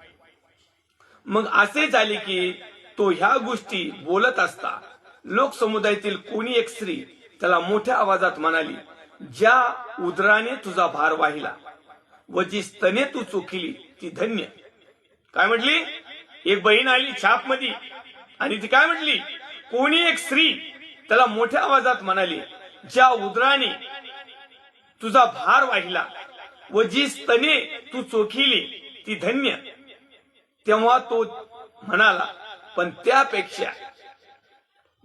मग असे झाले की तो ह्या गोष्टी बोलत असता लोकसमुदायातील कोणी एक स्त्री त्याला मोठ्या आवाजात म्हणाली, ज्या उदराने तुझा भार वाहिला व जी स्तने तू चोखिली ती धन्य. काय म्हटली? एक बहीण आली छाप मध्ये आणि ती काय म्हटली? कोणी एक स्त्री त्याला मोठ्या आवाजात म्हणाली, ज्या उदराने तुझा भार वाहिला व जी स्तने तू चोखिली ती धन्य. तेव्हा तो म्हणाला, पण त्यापेक्षा,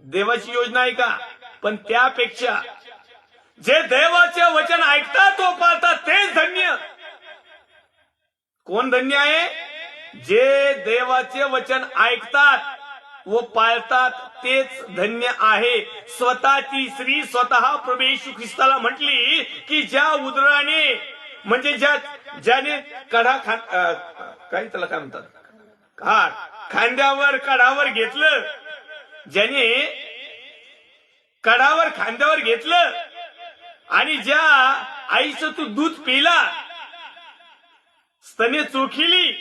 देवाची योजना आहे का? पण त्यापेक्षा जे देवाचे वचन ऐकतात व पाळतात तेच धन्य. कोण धन्य आहे? जे देवाचे वचन ऐकतात व पाळतात तेच धन्य आहे. स्वतःची स्त्री स्वतः प्रभू येशू ख्रिस्ताला म्हटली की ज्या उदराने, म्हणजे ज्याने कढा काय त्याला काय म्हणतात, खांद्यावर कढावर घेतलं, ज्याने कढावर खांद्यावर घेतलं आणि ज्या आईचं तू दूध पिला, स्तने चोखिली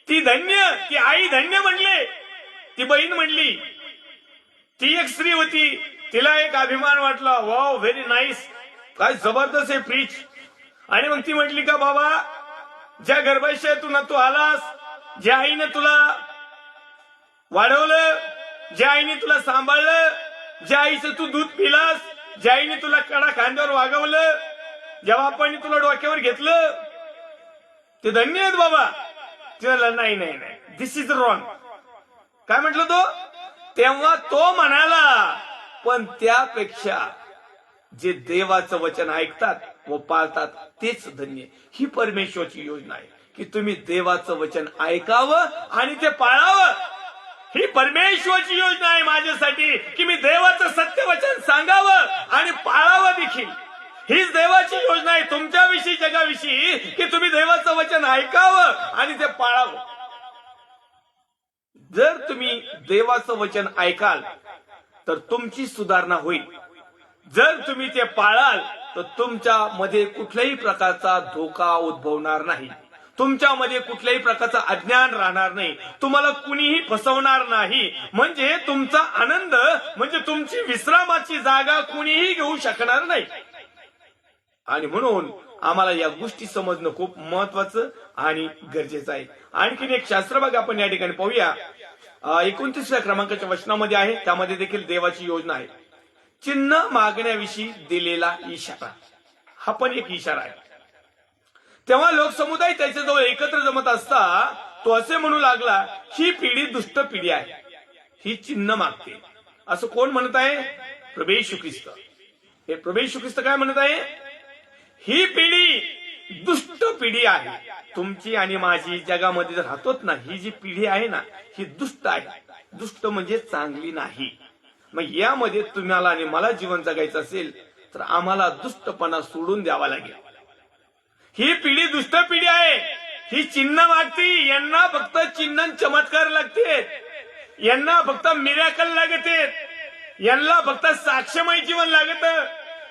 ती धन्य. ती आई धन्य म्हणले, ती बहीण म्हणली. ती एक स्त्री होती, तिला एक अभिमान वाटला, वाव व्हेरी नाईस, काय जबरदस्त आहे प्रीच. आणि मग ती म्हटली का बाबा, ज्या गर्भाशयातून तू आलास, ज्या आईने तुला वाढवलं, ज्या आईने तुला सांभाळलं, ज्या आईचं तू दूध पिलास, ज्या आईने तुला कडा खांद्यावर वागवलं, ज्या बापाने तुला डोक्यावर घेतलं, ते धन्य आहेत बाबा. तिला नाही नाही नाही, दिस इज रॉंग. काय म्हटलं तो? तेव्हा तो म्हणाला, पण त्यापेक्षा जे देवाचं वचन ऐकतात व पाळतात तेच धन्य. ही परमेश्वरची योजना आहे की तुम्ही देवाचं वचन ऐकावं आणि ते पाळावं. ही परमेश्वरची योजना आहे माझ्यासाठी की मी देवाचं सत्य वचन सांगावं आणि पाळावं देखील. हीच देवाची योजना आहे तुमच्याविषयी, जगाविषयी, की तुम्ही देवाचं वचन ऐकावं आणि ते पाळावं. जर तुम्ही देवाचं वचन ऐकाल तर तुमची सुधारणा होईल. जर तुम्ही ते पाळाल तर तुमच्या मध्ये कुठल्याही प्रकारचा धोका उद्भवणार नाही, तुमच्यामध्ये कुठल्याही प्रकारचा अज्ञान राहणार नाही, तुम्हाला कुणीही फसवणार नाही. म्हणजे तुमचा आनंद, म्हणजे तुमची विश्रामाची जागा कुणीही घेऊ शकणार नाही. आणि म्हणून आम्हाला या गोष्टी समजणं खूप महत्वाचं आणि गरजेचं आहे. आणखीन एक शास्त्रभाग आपण या ठिकाणी पाहूया. 29व्या क्रमांकाच्या वचनामध्ये आहे, त्यामध्ये देखील देवाची योजना आहे. चिन्ह मागण्याविषयी दिलेला इशारा, हा पण एक इशारा आहे. तेव्हा लोकसमुदाय त्याच्याजवळ एकत्र जमत असता तो असे म्हणू लागला, ही पिढी दुष्ट पिढी आहे, ही चिन्ह मागते. असं कोण म्हणत आहे? प्रभू येशू ख्रिस्त. हे प्रभू येशू ख्रिस्त काय म्हणत आहे? ही पिढी दुष्ट पिढी आहे. तुमची आणि माझी जगामध्ये जर राहतोत ना, ही जी पिढी आहे ना, ही दुष्ट आहे. दुष्ट म्हणजे चांगली नाही. मग यामध्ये तुम्हाला आणि मला जीवन जगायचं असेल तर आम्हाला दुष्टपणा सोडून द्यावा लागेल. ही पिढी दुष्ट पिढी आहे, ही चिन्ह मागती. यांना फक्त चिन्ह चमत्कार लागते, यांना फक्त मिरॅकल लागते, यांना फक्त साक्ष्यमय जीवन लागत,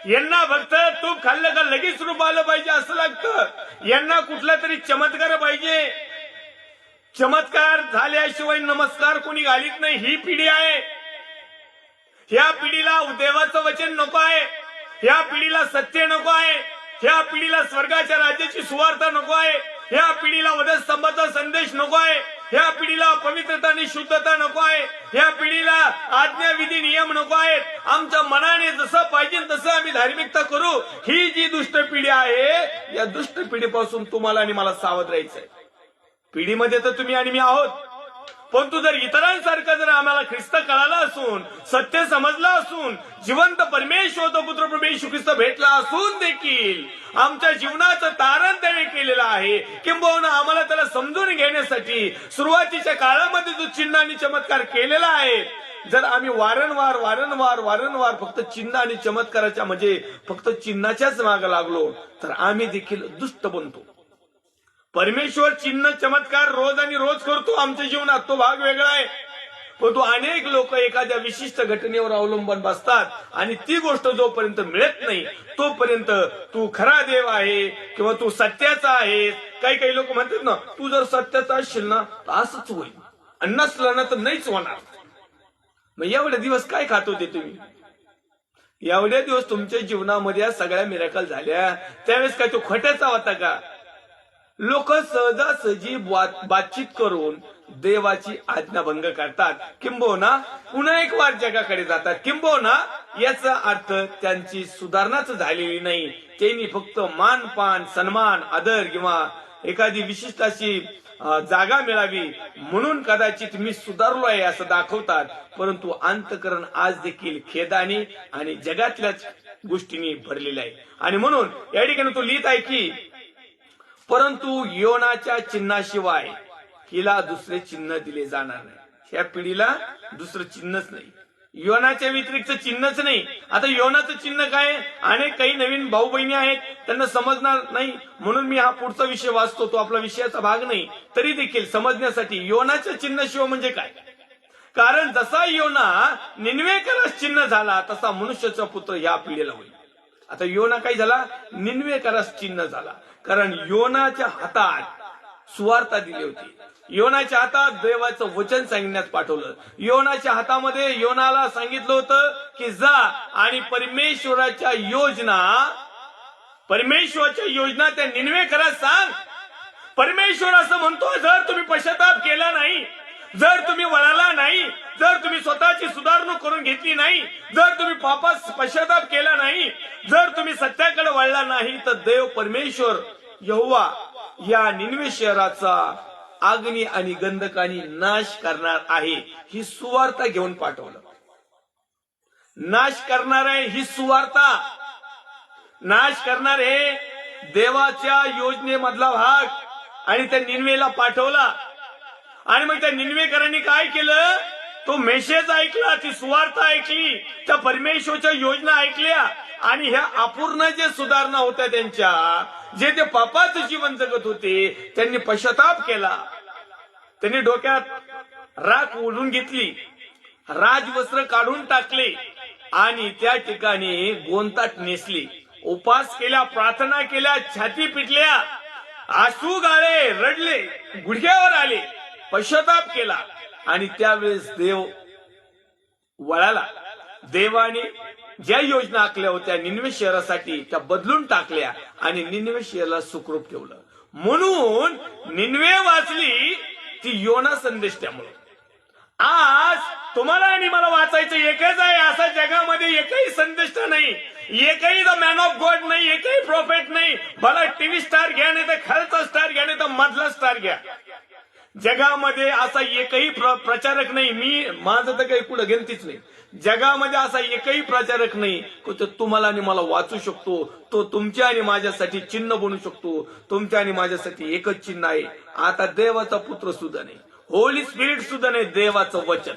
यांना फक्त तूप खाल्लं का लगेच रूप आलं पाहिजे असं लागतं, यांना कुठला तरी चमत्कार पाहिजे. चमत्कार झाल्याशिवाय नमस्कार कोणी घालीत नाही. ही पिढी आहे. ह्या पिढीला देवाचं वचन नको आहे, ह्या पिढीला सत्य नको आहे, ह्या पिढीला स्वर्गाच्या राज्याची सुवार्ता नको आहे, ह्या पिढीला वधस्तंभाचा संदेश नको आहे, ह्या पिढीला पवित्रता आणि शुद्धता नको आहे, ह्या पिढीला आज्ञा विधी नियम नको आहेत. आमच्या मनाने जसं पाहिजे तसं आम्ही धार्मिकता करू. ही जी दुष्ट पिढी आहे, या दुष्ट पिढीपासून तुम्हाला आणि मला सावध राहायचंय. पिढीमध्ये तर तुम्ही आणि मी आहोत, परंतु जर इतरांसारखं जर आम्हाला ख्रिस्त कळाला असून, सत्य समजला असून, जिवंत परमेश्वर तो पुत्र प्रभू येशू ख्रिस्त भेटला असून देखील आमच्या जीवनाचं तारण त्याने केलेलं आहे, किंबहुना आम्हाला त्याला समजून घेण्यासाठी सुरुवातीच्या काळामध्ये जो चिन्ह आणि चमत्कार केलेला आहे, जर आम्ही वारंवार वारंवार वारंवार फक्त चिन्ह आणि चमत्काराच्या म्हणजे फक्त चिन्हाच्याच मागे लागलो तर आम्ही देखील दुष्ट बनतो. परमेश्वर चिन्ह चमत्कार रोज आणि रोज करतो आमच्या जीवनात, तो भाग वेगळा आहे. परंतु अनेक लोक एखाद्या विशिष्ट घटनेवर अवलंबून बसतात आणि ती गोष्ट जोपर्यंत मिळत नाही तोपर्यंत तू खरा देव आहे किंवा तू सत्याचा आहे. काही काही लोक म्हणतात ना, तू जर सत्याचा असशील ना तर असंच होईल, आणि नसलं ना तर नाहीच होणार. मग एवढे दिवस काय खात होते तुम्ही? एवढ्या दिवस तुमच्या जीवनामध्ये या सगळ्या मिराकल झाल्या, त्यावेळेस काय तो खोट्याचा होता का? लोक सहजासहजी बातचीत करून देवाची आज्ञाभंग करतात, किंबहुना पुन्हा एक वार जगाकडे जातात, किंबहुना याचा अर्थ त्यांची सुधारणाच झालेली नाही. त्यांनी फक्त मानपान, सन्मान, आदर किंवा एखादी विशिष्ट अशी जागा मिळावी म्हणून कदाचित मी सुधारलो आहे असं दाखवतात, परंतु अंतःकरण आज देखील खेदाने आणि जगातल्याच गोष्टींनी भरलेले आहे. आणि म्हणून या ठिकाणी तो लिहित आहे की परंतु योनाच्या चिन्हाशिवाय हिला दुसरे चिन्ह दिले जाणार नाही. ह्या पिढीला दुसरं चिन्हच नाही, योनाच्या व्यतिरिक्त चिन्हच नाही. आता योनाचं चिन्ह काय? अनेक काही नवीन भाऊ बहिणी आहेत, त्यांना समजणार नाही, म्हणून मी हा पुढचा विषय वाचतो, तो आपला विषयाचा भाग नाही, तरी देखील समजण्यासाठी योनाचं चिन्ह शिव म्हणजे काय. कारण जसा योना निन्वेकरास चिन्ह झाला तसा मनुष्याचा पुत्र या पिढीला होईल. आता योना काय झाला? निन्वेकरास चिन्ह झाला, कारण योनाच्या हातात सुवार्ता दिली होती. योनाच्या हातात देवाचं वचन सांगण्यास पाठवलं. योनाच्या हातामध्ये योनाला सांगितलं होतं की जा आणि परमेश्वराच्या योजना त्या निन्वेकरास सांग. परमेश्वर असं म्हणतो, जर तुम्ही पश्चाताप केला नाही, जर तुम्ही वळाला नाही, जर तुम्ही स्वतःची सुधारणूक करून घेतली नाही, जर तुम्ही पापास पश्चाताप केला नाही, जर तुम्ही सत्याकडे वळला नाही, तर देव परमेश्वर यहोवा या निन्वे शहराचा अग्नी आणि गंधकानी नाश करणार आहे. ही सुवार्ता घेऊन पाठवलं. नाश करणार आहे ही सुवार्ता. नाश करणार हे देवाच्या योजनेमधला भाग. आणि त्या निन्वेला पाठवला. आणि मग त्या निन्वेकरांनी काय केलं? तो मेसेज ऐकला, ती सुवार्ता ऐकली, त्या परमेश्वरच्या योजना ऐकल्या, आणि ह्या अपूर्ण जे सुधारणा होत्या त्यांच्या, जे ते पापाचं जीवन जगत होते, त्यांनी पश्चाताप केला. त्यांनी डोक्यात राख ओढून घेतली, राजवस्त्र काढून टाकले आणि त्या ठिकाणी गोंताट नेसली, उपास केला, प्रार्थना केल्या, छाती पिटल्या, आसू गाळे, रडले, गुडघ्यावर आले, पश्चाताप केला. आणि त्यावेळेस देव वळाला. देवाने ज्या योजना आखल्या होत्या निन्वे शहरासाठी त्या बदलून टाकल्या आणि निन्वे शहराला सुखरूप ठेवलं. म्हणून निन्वे वाचली ती योना संदेश. त्यामुळे आज तुम्हाला आणि मला वाचायचं एकच आहे. असा जगामध्ये एकही संदेश नाही, एकही द मॅन ऑफ गॉड नाही, एकही प्रॉफेट नाही. भला टीव्ही स्टार घ्या, नाही तर खालचा स्टार घ्या, नाही तर मधला स्टार घ्या. जगामध्ये असा एकही प्रचारक नाही. माझं तर काही कुठं गिनतीच नाही. जगामध्ये असा एकही प्रचारक नाही तो तुम्हाला आणि मला वाचू शकतो. तो तुमच्या आणि माझ्यासाठी चिन्ह बनू शकतो. तुमच्या आणि माझ्यासाठी एकच चिन्ह आहे. आता देवाचा पुत्र सुद्धा नाही, होली स्पिरिट सुद्धा नाही, देवाचं वचन.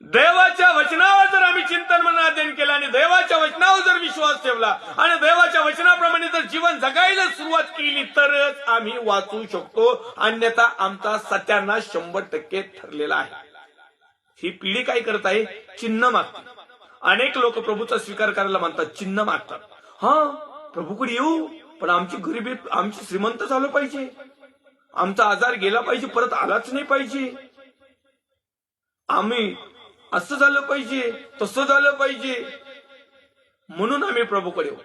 देवाच्या वचनावर जर आम्ही चिंतन म्हणून अध्ययन केलं आणि देवाच्या वचनावर जर विश्वास ठेवला आणि देवाच्या वचनाप्रमाणे जर जीवन जगायला सुरुवात केली तरच आम्ही वाचू शकतो. अन्यथा आमचा सत्यानाश 100% ठरलेला आहे. ही पिढी काय करत आहे? चिन्ह मागते. अनेक लोक प्रभूचा स्वीकार करायला म्हणतात, चिन्ह मागतात. हा, प्रभूकडे येऊ, पण आमची गरिबी, आमची श्रीमंत झालं पाहिजे, आमचा आजार गेला पाहिजे, परत आलाच नाही पाहिजे, आम्ही असं झालं पाहिजे, तसं झालं पाहिजे, म्हणून आम्ही प्रभूकडे येऊ.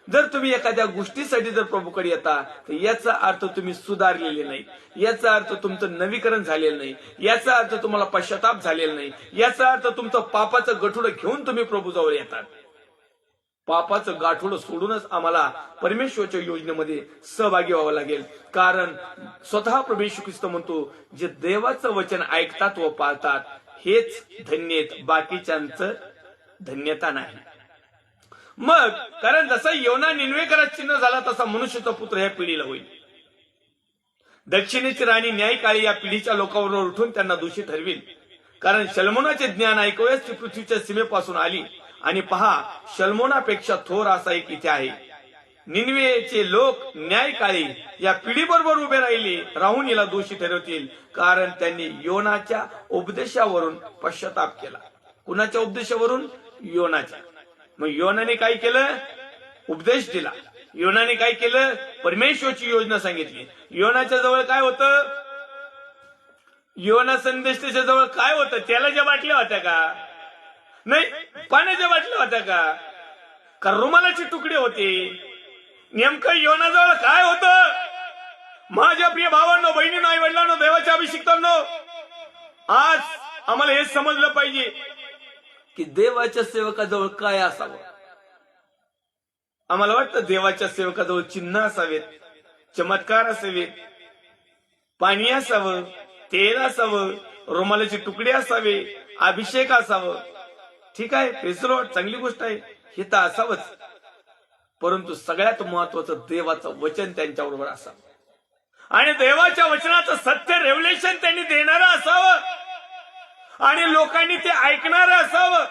जर तुम्ही एखाद्या गोष्टीसाठी जर प्रभूकडे येता तर याचा अर्थ तुम्ही सुधारलेले नाही, याचा अर्थ तुमचं नवीकरण झालेलं नाही, याचा अर्थ तुम्हाला पश्चाताप झालेला नाही, याचा अर्थ तुमचं पापाचं गठुडं घेऊन तुम्ही प्रभूजवळ येतात. पापाचं गाठोडं सोडूनच आम्हाला परमेश्वरच्या योजनेमध्ये सहभागी व्हावं लागेल. कारण स्वतः प्रभू येशू ख्रिस्त म्हणतो, जे देवाचं वचन ऐकतात व पाळतात हेच धन्य आहेत, बाकीच्यांचं धन्यता नाही. मग कारण जसा योना निन्वेकरात चिन्ह झाला तसा मनुष्याचा पुत्र या पिढीला होईल. दक्षिणेची राणी न्यायकाळी या पिढीच्या लोकांवर उठून त्यांना दोषी ठरविल. कारण शल्मोनाचे ज्ञान ऐकूयाच ती पृथ्वीच्या सीमेपासून आली. आणि पहा, शल्मोनापेक्षा थोर असा एक इथे आहे. निन्वेचे लोक न्यायकाळी या पिढीबरोबर उभे राहून हिला दोषी ठरवतील. कारण त्यांनी योनाच्या उपदेशावरून पश्चाताप केला. कुणाच्या उपदेशावरून? योनाच्या. मग योनाने काय केलं? उपदेश दिला. योनाने काय केलं? परमेश्वरची योजना सांगितली. योनाच्या जवळ काय होतं? योना संदेश त्याच्या जवळ काय होतं? त्याला ज्या बाटल्या होत्या का? नाही. पाण्याच्या बाटल्या होत्या का? का रुमालाचे तुकडे होते? नेमकं योनाजवळ काय होतं? माझ्या प्रिय भावांनो, बहिणींनो, आई वडिलांनो, देवाच्या अभिषिक्तांनो, आज आम्हाला हे समजलं पाहिजे की देवाच्या सेवकाजवळ काय असावं. आम्हाला वाटतं देवाच्या सेवकाजवळ चिन्ह असावेत, चमत्कार असावेत, पाणी असावं, तेल असावं, रुमालाचे तुकडे असावे, अभिषेक असावं. ठीक आहे, प्रेज द लॉर्ड, चांगली गोष्ट आहे, हे तर असावंच. परंतु सगळ्यात महत्वाचं देवाचं वचन त्यांच्याबरोबर असावं आणि देवाच्या वचनाचं सत्य रेव्हलेशन त्यांनी देणारं असावं आणि लोकांनी ते ऐकणारं असावं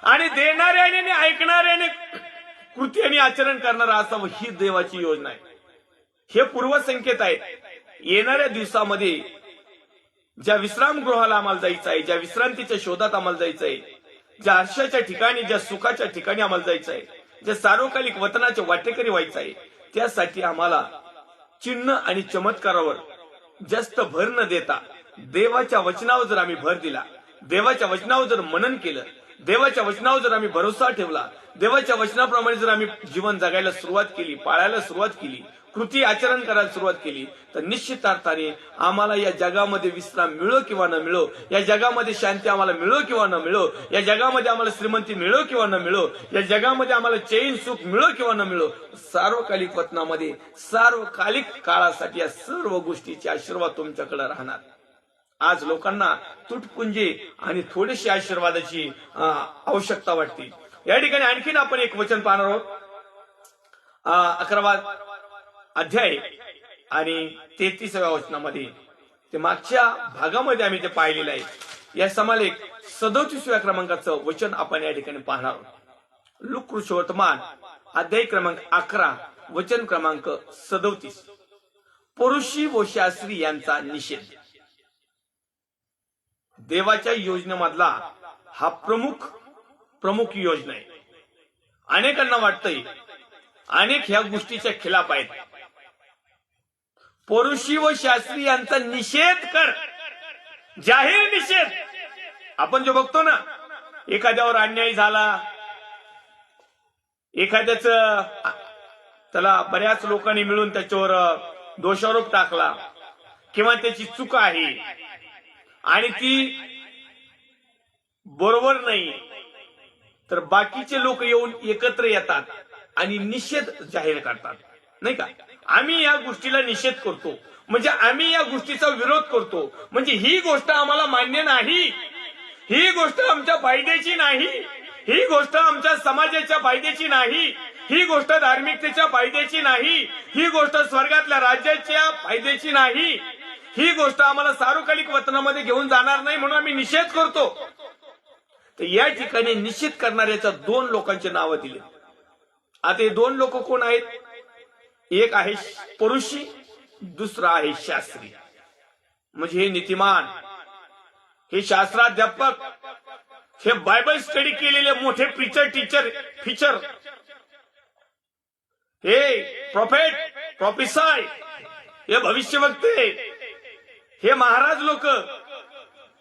आणि देणाऱ्याने आणि ऐकणाऱ्याने कृती आणि आचरण करणारं असावं. ही देवाची योजना आहे. हे पूर्वसंकेत आहेत. येणाऱ्या दिवसामध्ये ज्या विश्रामगृहाला आम्हाला जायचं आहे, ज्या विश्रांतीच्या शोधात आम्हाला जायचं आहे, ज्या हर्षाच्या ठिकाणी, ज्या सुखाच्या ठिकाणी आम्हाला जायचं आहे, ज्या सार्वकालिक वतनाचे वाटेकरी व्हायचं आहे, त्यासाठी आम्हाला चिन्ह आणि चमत्कारावर जास्त भर न देता देवाच्या वचनावर जर आम्ही भर दिला, देवाच्या वचनावर जर मनन केलं, देवाच्या वचनावर जर आम्ही भरोसा ठेवला, देवाच्या वचनाप्रमाणे जर आम्ही जीवन जगायला सुरुवात केली, पाळायला सुरुवात केली, कृती आचरण करायला सुरुवात केली, तर निश्चित अर्थाने आम्हाला या जगामध्ये विश्राम मिळो किंवा न मिळो, या जगामध्ये शांती आम्हाला मिळो किंवा न मिळो, या जगामध्ये आम्हाला श्रीमंती मिळो किंवा न मिळो, या जगामध्ये आम्हाला चैन सुख मिळो किंवा न मिळो, सार्वकालिक वतनामध्ये सार्वकालिक काळासाठी या सर्व गोष्टीचे आशीर्वाद तुमच्याकडे राहणार. आज लोकांना तुटपुंजे आणि थोडीशी आशीर्वादाची आवश्यकता वाटते. या ठिकाणी आणखीन आपण एक वचन पाहणार आहोत. 11वा अध्याय आणि 33व्या वचनामध्ये, ते मागच्या भागामध्ये आम्ही ते पाहिलेलं आहे. या समालेख 37व्या क्रमांकाचं वचन आपण या ठिकाणी पाहणार आहोत. लूक वर्तमान अध्याय क्रमांक 11 वचन क्रमांक 37. परुषी व शास्त्री यांचा निषेध. देवाच्या योजनेमधला हा प्रमुख योजना आहे. अनेकांना वाटतंय अनेक ह्या गोष्टीच्या खिलाफ आहेत. परुषी व शास्त्री यांचा निषेध कर, जाहीर निषेध. आपण जो बघतो ना, एखाद्यावर अन्याय झाला, एखाद्याच त्याला बऱ्याच लोकांनी मिळून त्याच्यावर दोषारोप टाकला किंवा त्याची चूक आहे आणि ती बरोबर नाही, तर बाकीचे लोक येऊन एकत्र येतात आणि निषेध जाहीर करतात, नाही का? आम्ही या गोष्टीला निषेध करतो, म्हणजे आम्ही या गोष्टीचा विरोध करतो, म्हणजे ही गोष्ट आम्हाला मान्य नाही, ही गोष्ट आमच्या फायद्याची नाही, ही गोष्ट आमच्या समाजाच्या फायद्याची नाही, ही गोष्ट धार्मिकतेच्या फायद्याची नाही, ही गोष्ट स्वर्गातल्या राज्याच्या फायद्याची नाही, ही गोष्ट आम्हाला सार्वकालिक वतनामध्ये घेऊन जाणार नाही, म्हणून आम्ही निषेध करतो. तर या ठिकाणी निषेध करणाऱ्याच्या 2 लोकांची नावं दिली. आता हे 2 लोक कोण आहेत? एक आहे परुषी, दुसरा आहे शास्त्री. म्हणजे हे नीतिमान, हे शास्त्राध्यापक, हे बायबल स्टडी केलेले मोठे प्रीचर, टीचर, फीचर, हे प्रॉफेट, प्रॉफिसाय, हे भविष्यवक्ते, हे महाराज लोक,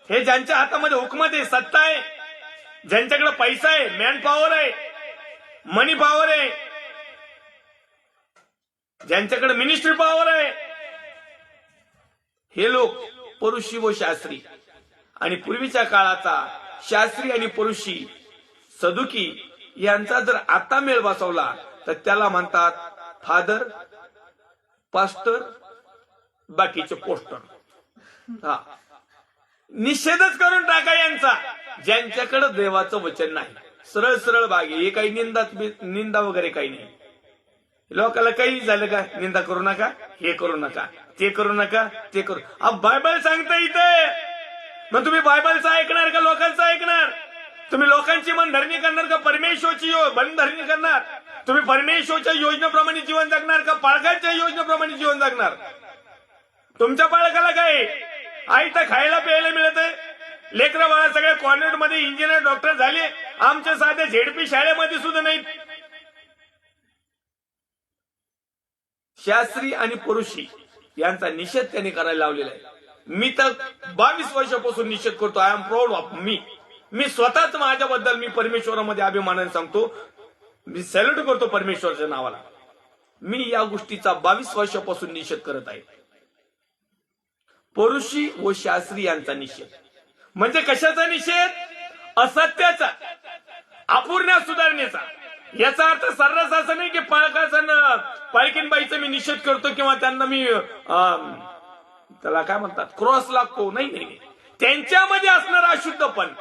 हे ज्यांच्या हातामध्ये हुकूमत आहे, सत्ता आहे, ज्यांच्याकडे पैसा आहे, मॅन पॉवर आहे, मनी पॉवर आहे, ज्यांच्याकडे मिनिस्ट्री पॉवर आहे, हे लोक परुषी व शास्त्री. आणि पूर्वीच्या काळाचा शास्त्री आणि परुषी सदुकी यांचा जर आता मेळ बसवला तर त्याला म्हणतात फादर, पास्टर, बाकीचे पोस्टर. हा, निषेधच करून टाका यांचा, ज्यांच्याकडे देवाचं वचन नाही. सरळ सरळ बागे, हे काही निंदा वगैरे काही नाही. लोकांना काही झालं का, निंदा करू नका, हे करू नका, ते करू नका, ते करू. बायबल सांगता इथे, मग तुम्ही बायबलचं ऐकणार का लोकांचं ऐकणार? तुम्ही लोकांची मनधरणी करणार का परमेश्वरची मनधरणी करणार? तुम्ही परमेश्वरच्या योजनेप्रमाणे जीवन जगणार का पाळकांच्या योजनेप्रमाणे जीवन जगणार? तुमच्या पाळकाला काय आई तर खायला प्यायला मिळत आहे, लेकरं बाळा सगळे कॉन्व्हेंट मध्ये इंजिनियर, डॉक्टर झाले, आमच्या साध्या झेडपी शाळेमध्ये सुद्धा नाहीत. शास्त्री आणि परुषी यांचा निषेध त्यांनी करायला लावलेला आहे. मी तर 22 वर्षापासून निषेध करतो. I am proud of me स्वतःच माझ्याबद्दल मी परमेश्वरामध्ये अभिमानाने सांगतो, मी सॅल्यूट करतो परमेश्वराच्या नावाला. मी या गोष्टीचा 22 वर्षापासून निषेध करत आहे. परुषी व शास्त्री यांचा निषेध. म्हणजे कशाचा निषेध? असत्याचा, अपूर्ण सुधारणेचा. याचा अर्थ सर्रास असं नाही की पाळकीनबाईचा मी निषेध करतो किंवा त्यांना मी त्याला काय म्हणतात क्रॉस लागतो. नाही नाही, त्यांच्यामध्ये असणारा अशुद्धपण,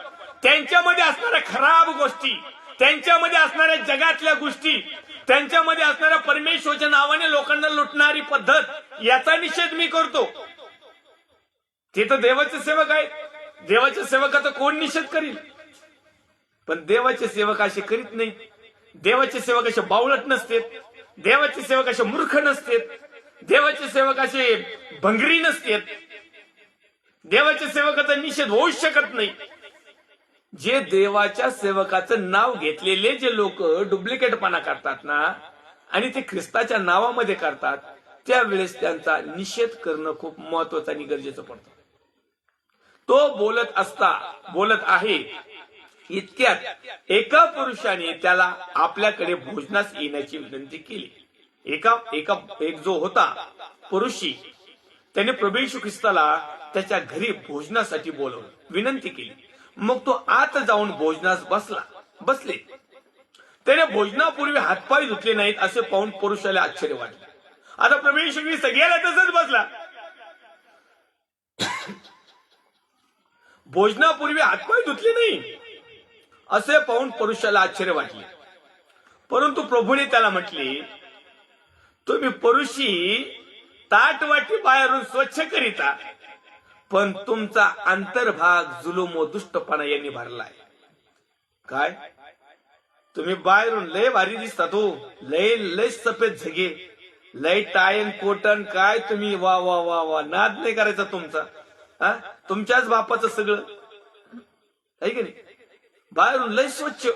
त्यांच्यामध्ये असणाऱ्या खराब गोष्टी, त्यांच्यामध्ये असणाऱ्या जगातल्या गोष्टी, त्यांच्यामध्ये असणाऱ्या परमेश्वराच्या नावाने लोकांना लुटणारी पद्धत, याचा निषेध मी करतो. ते तर देवाचे सेवक आहेत. देवाच्या सेवकाचा कोण निषेध करील? पण देवाचे सेवक असे करीत नाही. देवाचे सेवक असे बावळट नसते. देवाचे सेवक असे मूर्ख नसते. देवाचे सेवक असे भंगरी नसते. देवाच्या सेवकाचा निषेध होऊ शकत नाही. जे देवाच्या सेवकाचं नाव घेतलेले जे लोक डुप्लिकेटपणा करतात ना, आणि ते ख्रिस्ताच्या नावामध्ये करतात, त्यावेळेस त्यांचा निषेध करणं खूप महत्वाचं आणि गरजेचं पडतं. तो बोलत आहे इतक्यात एका पुरुषाने त्याला आपल्याकडे भोजनास येण्याची विनंती केली. एक जो होता पुरुषी, त्याने प्रभू येशू ख्रिस्ताला त्याच्या घरी भोजनासाठी बोलवलं, विनंती केली. मग तो आत जाऊन भोजनास बसले. त्याने भोजनापूर्वी हातपाय धुतले नाहीत असे पाहून पुरुषाला आश्चर्य वाटले. आता प्रभू येशू ख्रिस्त गेला तसंच बसला. भोजनापूर्वी हातपाय धुतले नाही असे पाहून पुरुषाला आश्चर्य वाटले. परंतु प्रभूने त्याला म्हटले, तुम्ही पुरुषी ताटवाटी बाहेरून स्वच्छ करीता, पण तुमचा अंतर्भाग जुलूम व दुष्टपणा यांनी भरलाय. काय तुम्ही बाहेरून लय भारी दिसतात हो, लय सफेद झगे, लय टायन कोटन, काय तुम्ही वा वा वा वा, नाद नाही करायचा तुमचा. तुमच्याच बापाचं सगळं आहे की नाही. बाहेरून लय स्वच्छ,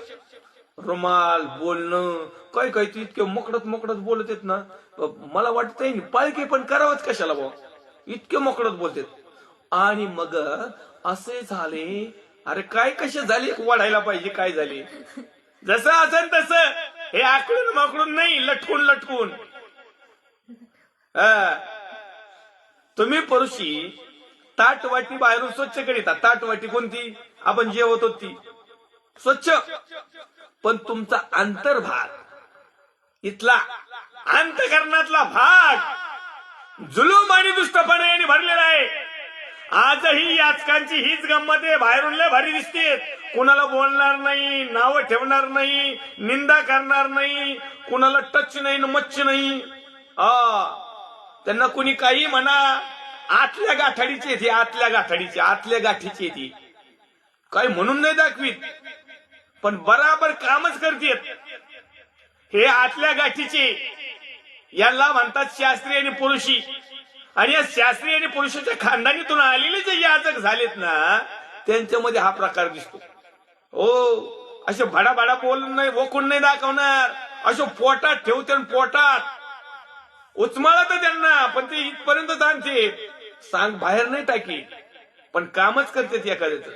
रुमाल, बोलणं, काय काय तू इतके मोकडत बोलत येत ना, मला वाटतंय पाळके पण करावंच कशाला भाऊ, इतके मोकडत बोलतेत. आणि मग असे झाले, अरे काय कसे झाले, वाढायला पाहिजे, काय झाले, जसं असेल तसं, हे आकडून माकडून नाही, लटकून. तुम्ही पुरुषी ताटवाटी बाहेरून स्वच्छ करीता. ताटवाटी कोणती? आपण जेवत होती स्वच्छ, पण तुमचा अंतर्भाग, इथला अंतःकरणातला भाग जुलूम आणि दुष्टपणा यांनी भरलेला आहे. आजही याचकांची हीच गंमत आहे. बाहेरून लय भारी दिसते, कुणाला बोलणार नाही, नावं ठेवणार नाही, निंदा करणार नाही, कुणाला टच नाही, मच्छ नाही. त्यांना कुणी काही म्हणा, आतल्या गाठाडीची येते, आतल्या गाठीची येते, काही म्हणून नाही दाखवीत, पण बराबर कामच करतेत. हे आतल्या गाठीचे, याला म्हणतात शास्त्री आणि पुरुषी. आणि या शास्त्री आणि पुरुषाच्या खानदानीतून आलेले जे याचक झालेत ना, त्यांच्यामध्ये हा प्रकार दिसतो. हो, असे भडाभडा बोलून नाही, वोकून नाही दाखवणार, असे पोटात ठेवते, पोटात उचमाळत त्यांना, पण ते इथपर्यंत आणते, सांग बाहेर नाही टाकी, पण कामच करते एखाद्याचं.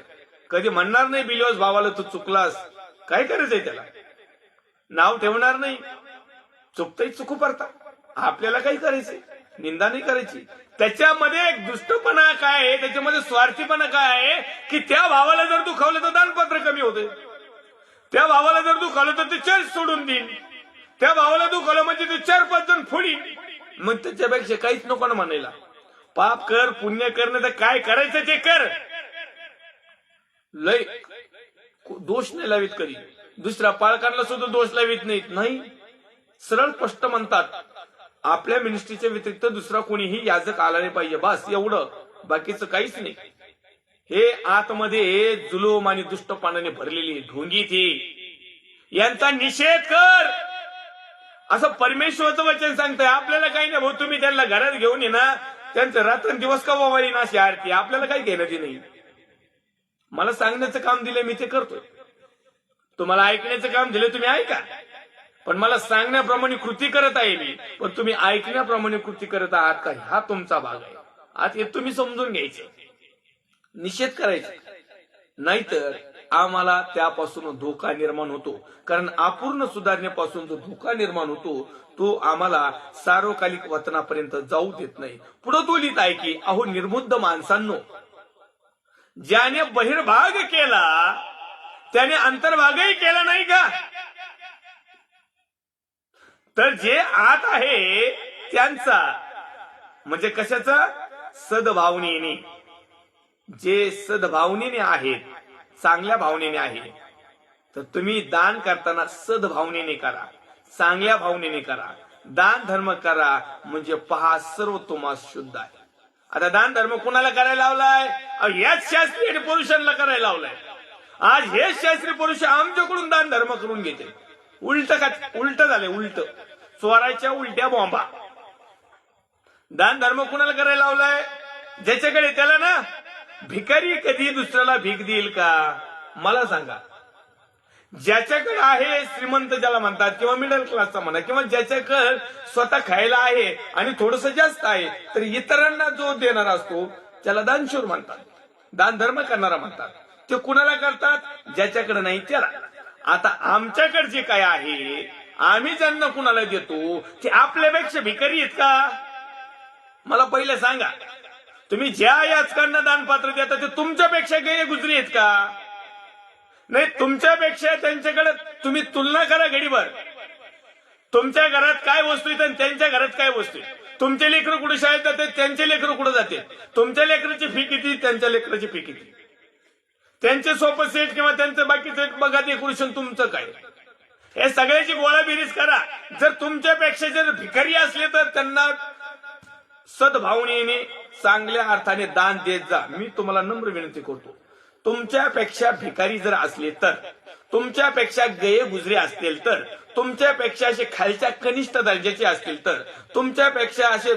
कधी म्हणणार नाही बिलिओस भावाला तू चुकलास, काय करायचंय त्याला, नाव ठेवणार नाही, चुकतही चुकू पडता, आपल्याला काही करायचंय, निंदा नाही करायची. त्याच्यामध्ये एक दुष्टपणा काय आहे, त्याच्यामध्ये स्वार्थीपणा काय आहे, की त्या भावाला जर दुखावलं तर दानपत्र कमी होते, त्या भावाला जर दुखावलं तर ते चर्च सोडून देईन, त्या भावाला दुखावलं म्हणजे ते 4-5 जण फोडीन. मग त्याच्यापेक्षा काहीच नको ना म्हणायला. पाप कर, पुण्य कर, तर काय करायचं ते कर. लय दोष नाही लावित कधी, दुसऱ्या पालकांना सुद्धा दोष लावित नाही. सरळ स्पष्ट म्हणतात, आपल्या मिनिस्ट्रीच्या व्यतिरिक्त दुसरा कोणीही याजक आला नाही पाहिजे, बस एवढं, बाकीचं काहीच नाही. हे आतमध्ये जुलूम आणि दुष्टपणाने भरलेली ढोंगी ती, यांचा निषेध कर, असं परमेश्वराचं वचन सांगतंय. आपल्याला काही नाही भाऊ, तुम्ही त्यांना घरात घेऊन ये ना, त्यांचं रात्रंदिवस का वावळी ना अशी आरती, आपल्याला काही घेणं ते नाही. मला सांगण्याचं काम दिलंय, मी ते करतोय. तुम्हाला ऐकण्याचं काम दिलं, तुम्ही ऐका, पण मला सांगण्याप्रमाणे कृती करत आहे मी, पण तुम्ही ऐकण्याप्रमाणे कृती करत आहात का, हा तुमचा भाग आहे. आज हे तुम्ही समजून घ्यायचं, निषेध करायचा. नाहीतर आम्हाला त्यापासून धोका निर्माण होतो. कारण अपूर्ण सुधारणेपासून जो धोका निर्माण होतो तो आम्हाला सार्वकालिक वतनापर्यंत जाऊ देत नाही. पुढे तो लिहित आहे की अहो निर्बुद्ध माणसांनो, ज्याने बहिर्भाग केला त्याने अंतर्भागही केला नाही का? तर जे आत आहे त्यांचा म्हणजे कशाचा? सद्भावनेने. जे सद्भावनेने आहेत, चांगल्या भावनेने आहे, तर तुम्ही दान करताना सद्भावनेने करा, चांगल्या भावनेने करा. दान धर्म करा म्हणजे पहा सर्व तुम्हाला शुद्ध आहे. आता दान धर्म कुणाला करायला लावलाय? याच शास्त्री आणि पुरुषांना करायला लावलाय. आज हेच शास्त्री पुरुष आमच्याकडून दान धर्म करून घेते. उलट झाले, उलट चोराच्या उलट्या बॉम्बा. दान धर्म कुणाला करायला लावलाय? ज्याच्याकडे. त्याला ना भिकारी कधी दुसऱ्याला भीक देईल का? मला सांगा. ज्याच्याकडे आहे, श्रीमंत ज्याला म्हणतात, किंवा मिडल क्लासचा म्हणा, किंवा ज्याच्याकडे स्वतः खायला आहे आणि थोडस जास्त आहे, तर इतरांना जो देणारा असतो त्याला दानशूर म्हणतात, दान धर्म करणारा म्हणतात. ते कुणाला करतात? ज्याच्याकडे नाही त्याला. आता आमच्याकडे जे काय आहे, आम्ही ज्यांना कुणाला देतो ते आपल्यापेक्षा भिकारी आहेत का? मला पहिले सांगा. तुम्ही ज्या याचकांना दानपात्र देता ते तुमच्यापेक्षा गैर गुजरी आहेत का? नाही. तुमच्यापेक्षा त्यांच्याकडे तुम्ही तुलना करा घडीभर. तुमच्या घरात काय वस्तू आहेत आणि त्यांच्या घरात काय वस्तू आहेत. तुमचे लेकरं कुठे शाळेत जाते, त्यांचे लेकरं कुठे जाते. तुमच्या लेकराची फी किती, त्यांच्या लेकराची फी किती. त्यांचे सोपं सेट किंवा त्यांचं बाकी सेट बघा, डेकोरेशन तुमचं काय. हे सगळ्याची गोळाबेरीज करा. जर तुमच्यापेक्षा जर भिकारी असले तर त्यांना सद्भावनेने चांगल्या अर्थाने दान देत जा. मी तुम्हाला नम्र विनंती करतो. तुमच्यापेक्षा भिकारी जर असले तर, तुमच्यापेक्षा गैरगुजरे असतील तर, तुमच्यापेक्षा असे खालच्या कनिष्ठ दर्जाचे असतील तर, तुमच्यापेक्षा असे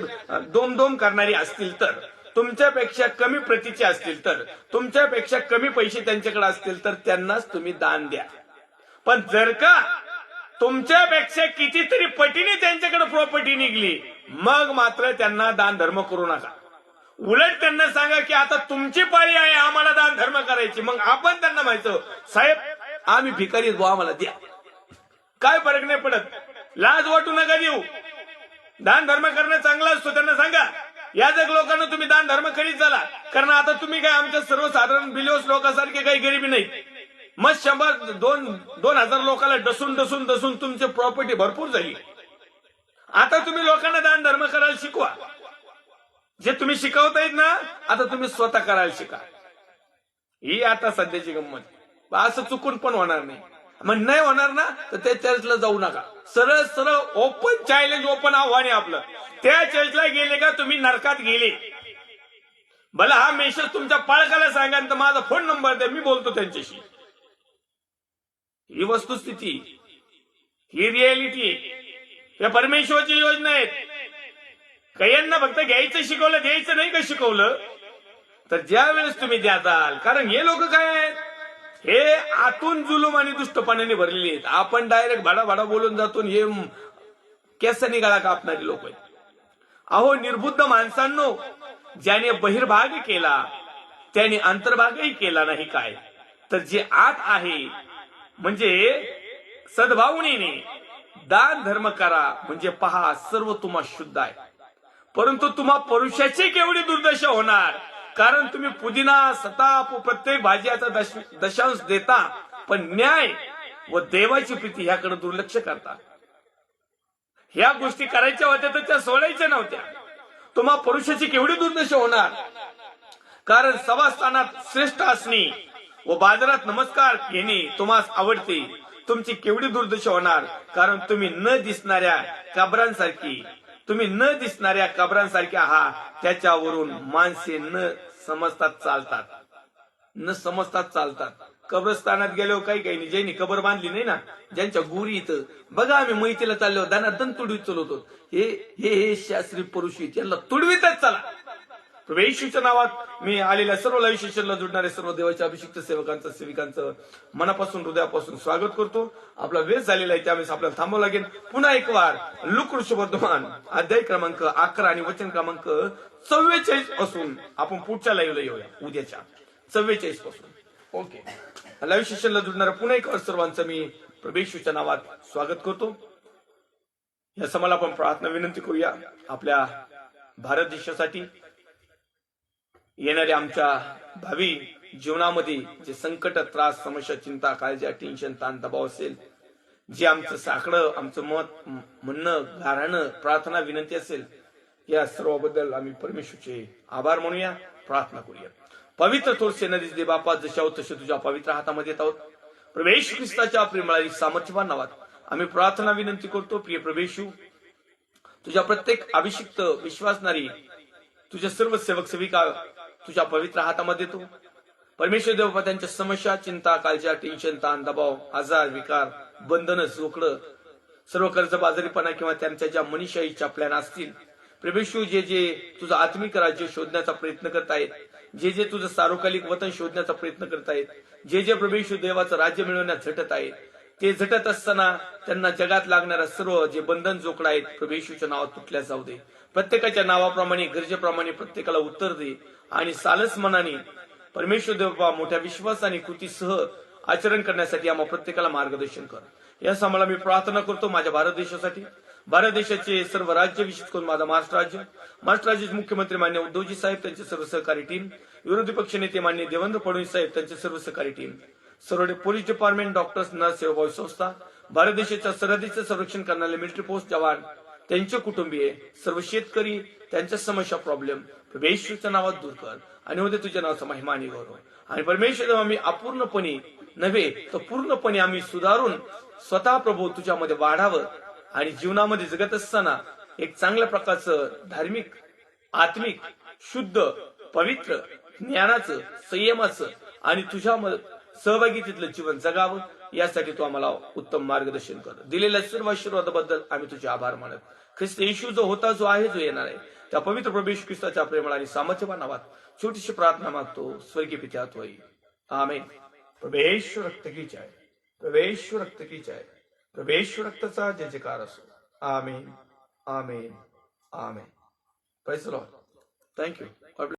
दोम करणारे असतील तर, तुमच्यापेक्षा कमी प्रतीचे असतील तर, तुमच्यापेक्षा कमी पैसे त्यांच्याकडे असतील तर त्यांनाच तुम्ही दान द्या. पण जर का तुमच्यापेक्षा कितीतरी पटीने त्यांच्याकडे प्रॉपर्टी निघली, मग मात्र त्यांना दान धर्म करू नका. उलट त्यांना सांगा की आता तुमची पाळी आहे, आम्हाला दान धर्म करायची. मग आपण त्यांना म्हणायचं, साहेब आम्ही भिकारी, आम्हाला द्या. काय फरक नाही पडत. लाज वाटू नका देऊ. दान धर्म करणं चांगला असतो. त्यांना सांगा या जग लोकांना तुम्ही दान धर्म करीत झाला. कारण आता तुम्ही काय आमच्या सर्वसाधारण बिलिओस लोकांसारखे काही गरिबी नाही. मग 100-2,000 लोकांना डसून तुमची प्रॉपर्टी भरपूर झाली. आता तुम्ही लोकांना दान धर्म करायला शिकवा. जे तुम्ही शिकवतायत ना, आता तुम्ही स्वतः करायला शिका. ही आता सध्याची गंमत. असं चुकून पण होणार नाही. मग नाही होणार ना, तर त्या चर्चला जाऊ नका. सरळ ओपन चॅलेंज, ओपन आव्हान आहे आपलं. त्या चर्चला गेले का तुम्ही नरकात गेले. भला हा मेसेज तुमच्या पालकाला सांगा, तर माझा फोन नंबर द्या, मी बोलतो त्यांच्याशी. ही वस्तुस्थिती, ही रियालिटी, या परमेश्वराची योजना आहेत. काहींना फक्त घ्यायचं शिकवलं, द्यायचं नाही का शिकवलं. तर ज्या वेळेस तुम्ही द्याल, कारण हे लोक काय आहेत, हे आतून जुलूम आणि दुष्टपणाने भरलेले आहेत. आपण डायरेक्ट भाडा बोलून जातो. हे केसानी गळा कापणारी लोक आहेत. अहो निर्बुद्ध माणसांनो, ज्याने बहिर्भाग केला त्याने अंतर्भागही केला नाही काय. तर जे आत आहे म्हणजे सद्भावनेने दान धर्म करा म्हणजे पहा सर्व तुम्हा शुद्ध आहे. परंतु तुम्हा पुरुषाची केवढी दुर्दशा होणार. कारण तुम्ही पुदिना, सताप, प्रत्येक भाज्याचा दशांश देता, पण न्याय व देवाची प्रीती ह्याकडे दुर्लक्ष करता. ह्या गोष्टी करायच्या होत्या तर त्या सोडायच्या नव्हत्या. तुम्हा पुरुषाची केवढी दुर्दशा होणार. कारण सभास्थानात श्रेष्ठ असणे व बाजारात नमस्कार घेणे तुम्हाला आवडते. तुमची केवढी दुर्दशा होणार. कारण तुम्ही न दिसणाऱ्या कबरांसारखे आहात. त्याच्यावरून माणसे न समजतात चालतात. कब्रस्तानात गेलो काही नाही. ज्यांनी कबर बांधली नाही ना, ज्यांच्या गुरी इथं बघा, आम्ही मैतीला चाललो, दन तुडवीत चलवतो. हे शास्त्री पुरुष त्यांना तुडवीतच चला. येशूच्या नावात मी आलेल्या सर्व लाईव्ह सेशनला जुडणारे सर्व देवाच्या अभिषिक्त सेविकांचं मनापासून हृदयापासून स्वागत करतो. आपला वेळ झालेला आहे, त्यावेळेस आपल्याला थांबावं लागेल. पुन्हा एक वार लूका वर्तमान अध्याय क्रमांक 11 आणि वचन क्रमांक 44 पासून आपण पुढच्या लाईव्हला येऊया, उद्याच्या 44 पासून. ओके. लाईव्ह सेशनला जुडणाऱ्या पुन्हा एक सर्वांचं मी प्रभू येशूच्या नावात स्वागत करतो. या समाला आपण प्रार्थना विनंती करूया. आपल्या भारत देशासाठी येणाऱ्या आमच्या भावी जीवनामध्ये जे संकट, त्रास, समस्या, चिंता, काळजी, टेन्शन, ताण, दबाव असेल, जे आमचं साकडं, आमचं मत, म्हणणं, गाऱ्हाणं, प्रार्थना, विनंती असेल, या सर्वाबद्दल आम्ही परमेश्वरचे आभार मानूया, प्रार्थना करूया. पवित्र थोर सेनाधीश दे बापा, जशा आहोत तसे तुझ्या पवित्र हातामध्ये येत आहोत. प्रभू येशू ख्रिस्ताच्या प्रेमळी सामर्थ्यवान नावात आम्ही प्रार्थना विनंती करतो. प्रिय प्रभू येशू, तुझ्या प्रत्येक अभिषिक्त विश्वासणारी तुझ्या सर्व सेवक सेविका तुझ्या पवित्र हातामध्ये येतो. परमेश्वर देव, त्यांच्या समस्या, चिंता, काळजी, टेन्शन, ताण, दबाव, आजार, विकार, बंधन, जोखडं, सर्व कर्जबाजारीपणा किंवा त्यांच्या ज्या मनीषाईच्या प्लॅन असतील, प्रभू जे जे तुझं आत्मिक राज्य शोधण्याचा प्रयत्न करतायत, जे जे तुझं सार्वकालिक वतन शोधण्याचा प्रयत्न करतायत, जे जे प्रभू देवाचं राज्य मिळवण्यात झटत आहेत, ते झटत असताना त्यांना जगात लागणाऱ्या सर्व जे बंधन जोखड आहेत, प्रभू येशूच्या नावात तुटल्या जाऊ दे. प्रत्येकाच्या नावाप्रमाणे, गरजेप्रमाणे प्रत्येकाला उत्तर दे आणि सालस मनाने परमेश्वर देव मोठ्या विश्वासाने कृतीसह आचरण करण्यासाठी आम्हा प्रत्येकाला मार्गदर्शन कर. यास आम्हाला मी प्रार्थना करतो माझ्या भारत देशासाठी, भारत देशाचे सर्व राज्य, विशेष करून माझा महाराष्ट्र राज्याचे मुख्यमंत्री मान्य उद्धवजी साहेब, त्यांचे सर्व सहकारी टीम, विरोधी पक्ष नेते मान्य देवेंद्र फडणवीस साहेब, त्यांचे सर्व सहकारी टीम, सर्व पोलीस डिपार्टमेंट, डॉक्टर्स, नर्स, सेवाभावी संस्था, भारत देशाच्या सरहदीचे संरक्षण करणारे मिलिटरी पोस्ट जवान, त्यांचे कुटुंबीय, सर्व शेतकरी, त्यांच्या समस्या, प्रॉब्लेम येशूच्या नावात दूर कर आणि होते तुझ्या नावाचा महिमा आणि गौरव. आणि परमेश्वर आम्ही अपूर्णपणे नव्हे तर पूर्णपणे आम्ही सुधारून स्वतः प्रभू तुझ्यामध्ये वाढावं आणि जीवनामध्ये जगत असताना एक चांगल्या प्रकारचं धार्मिक, आत्मिक, शुद्ध, पवित्र, ज्ञानाचं, संयमाचं आणि तुझ्या सहभागीतेतलं जीवन जगावं, यासाठी तू आम्हाला उत्तम मार्गदर्शन कर. दिलेल्या सर्व आशीर्वादाबद्दल आम्ही तुझे आभार मानत. ख्रिस्त येशू जो होता, जो आहे, जो येणार आहे, त्या पवित्र प्रभू येशू ख्रिस्ताच्या प्रेमळ आणि सामर्थ्यवान नावात छोटीशी प्रार्थना मागतो स्वर्गीय पित्या त्वयी. आमेन. प्रभू येशू रक्त की जय, प्रभू येशू रक्त की जय, प्रभू येशू रक्ताचा जय जयकार असो. Amen, amen, amen. Praise the Lord. Thank you.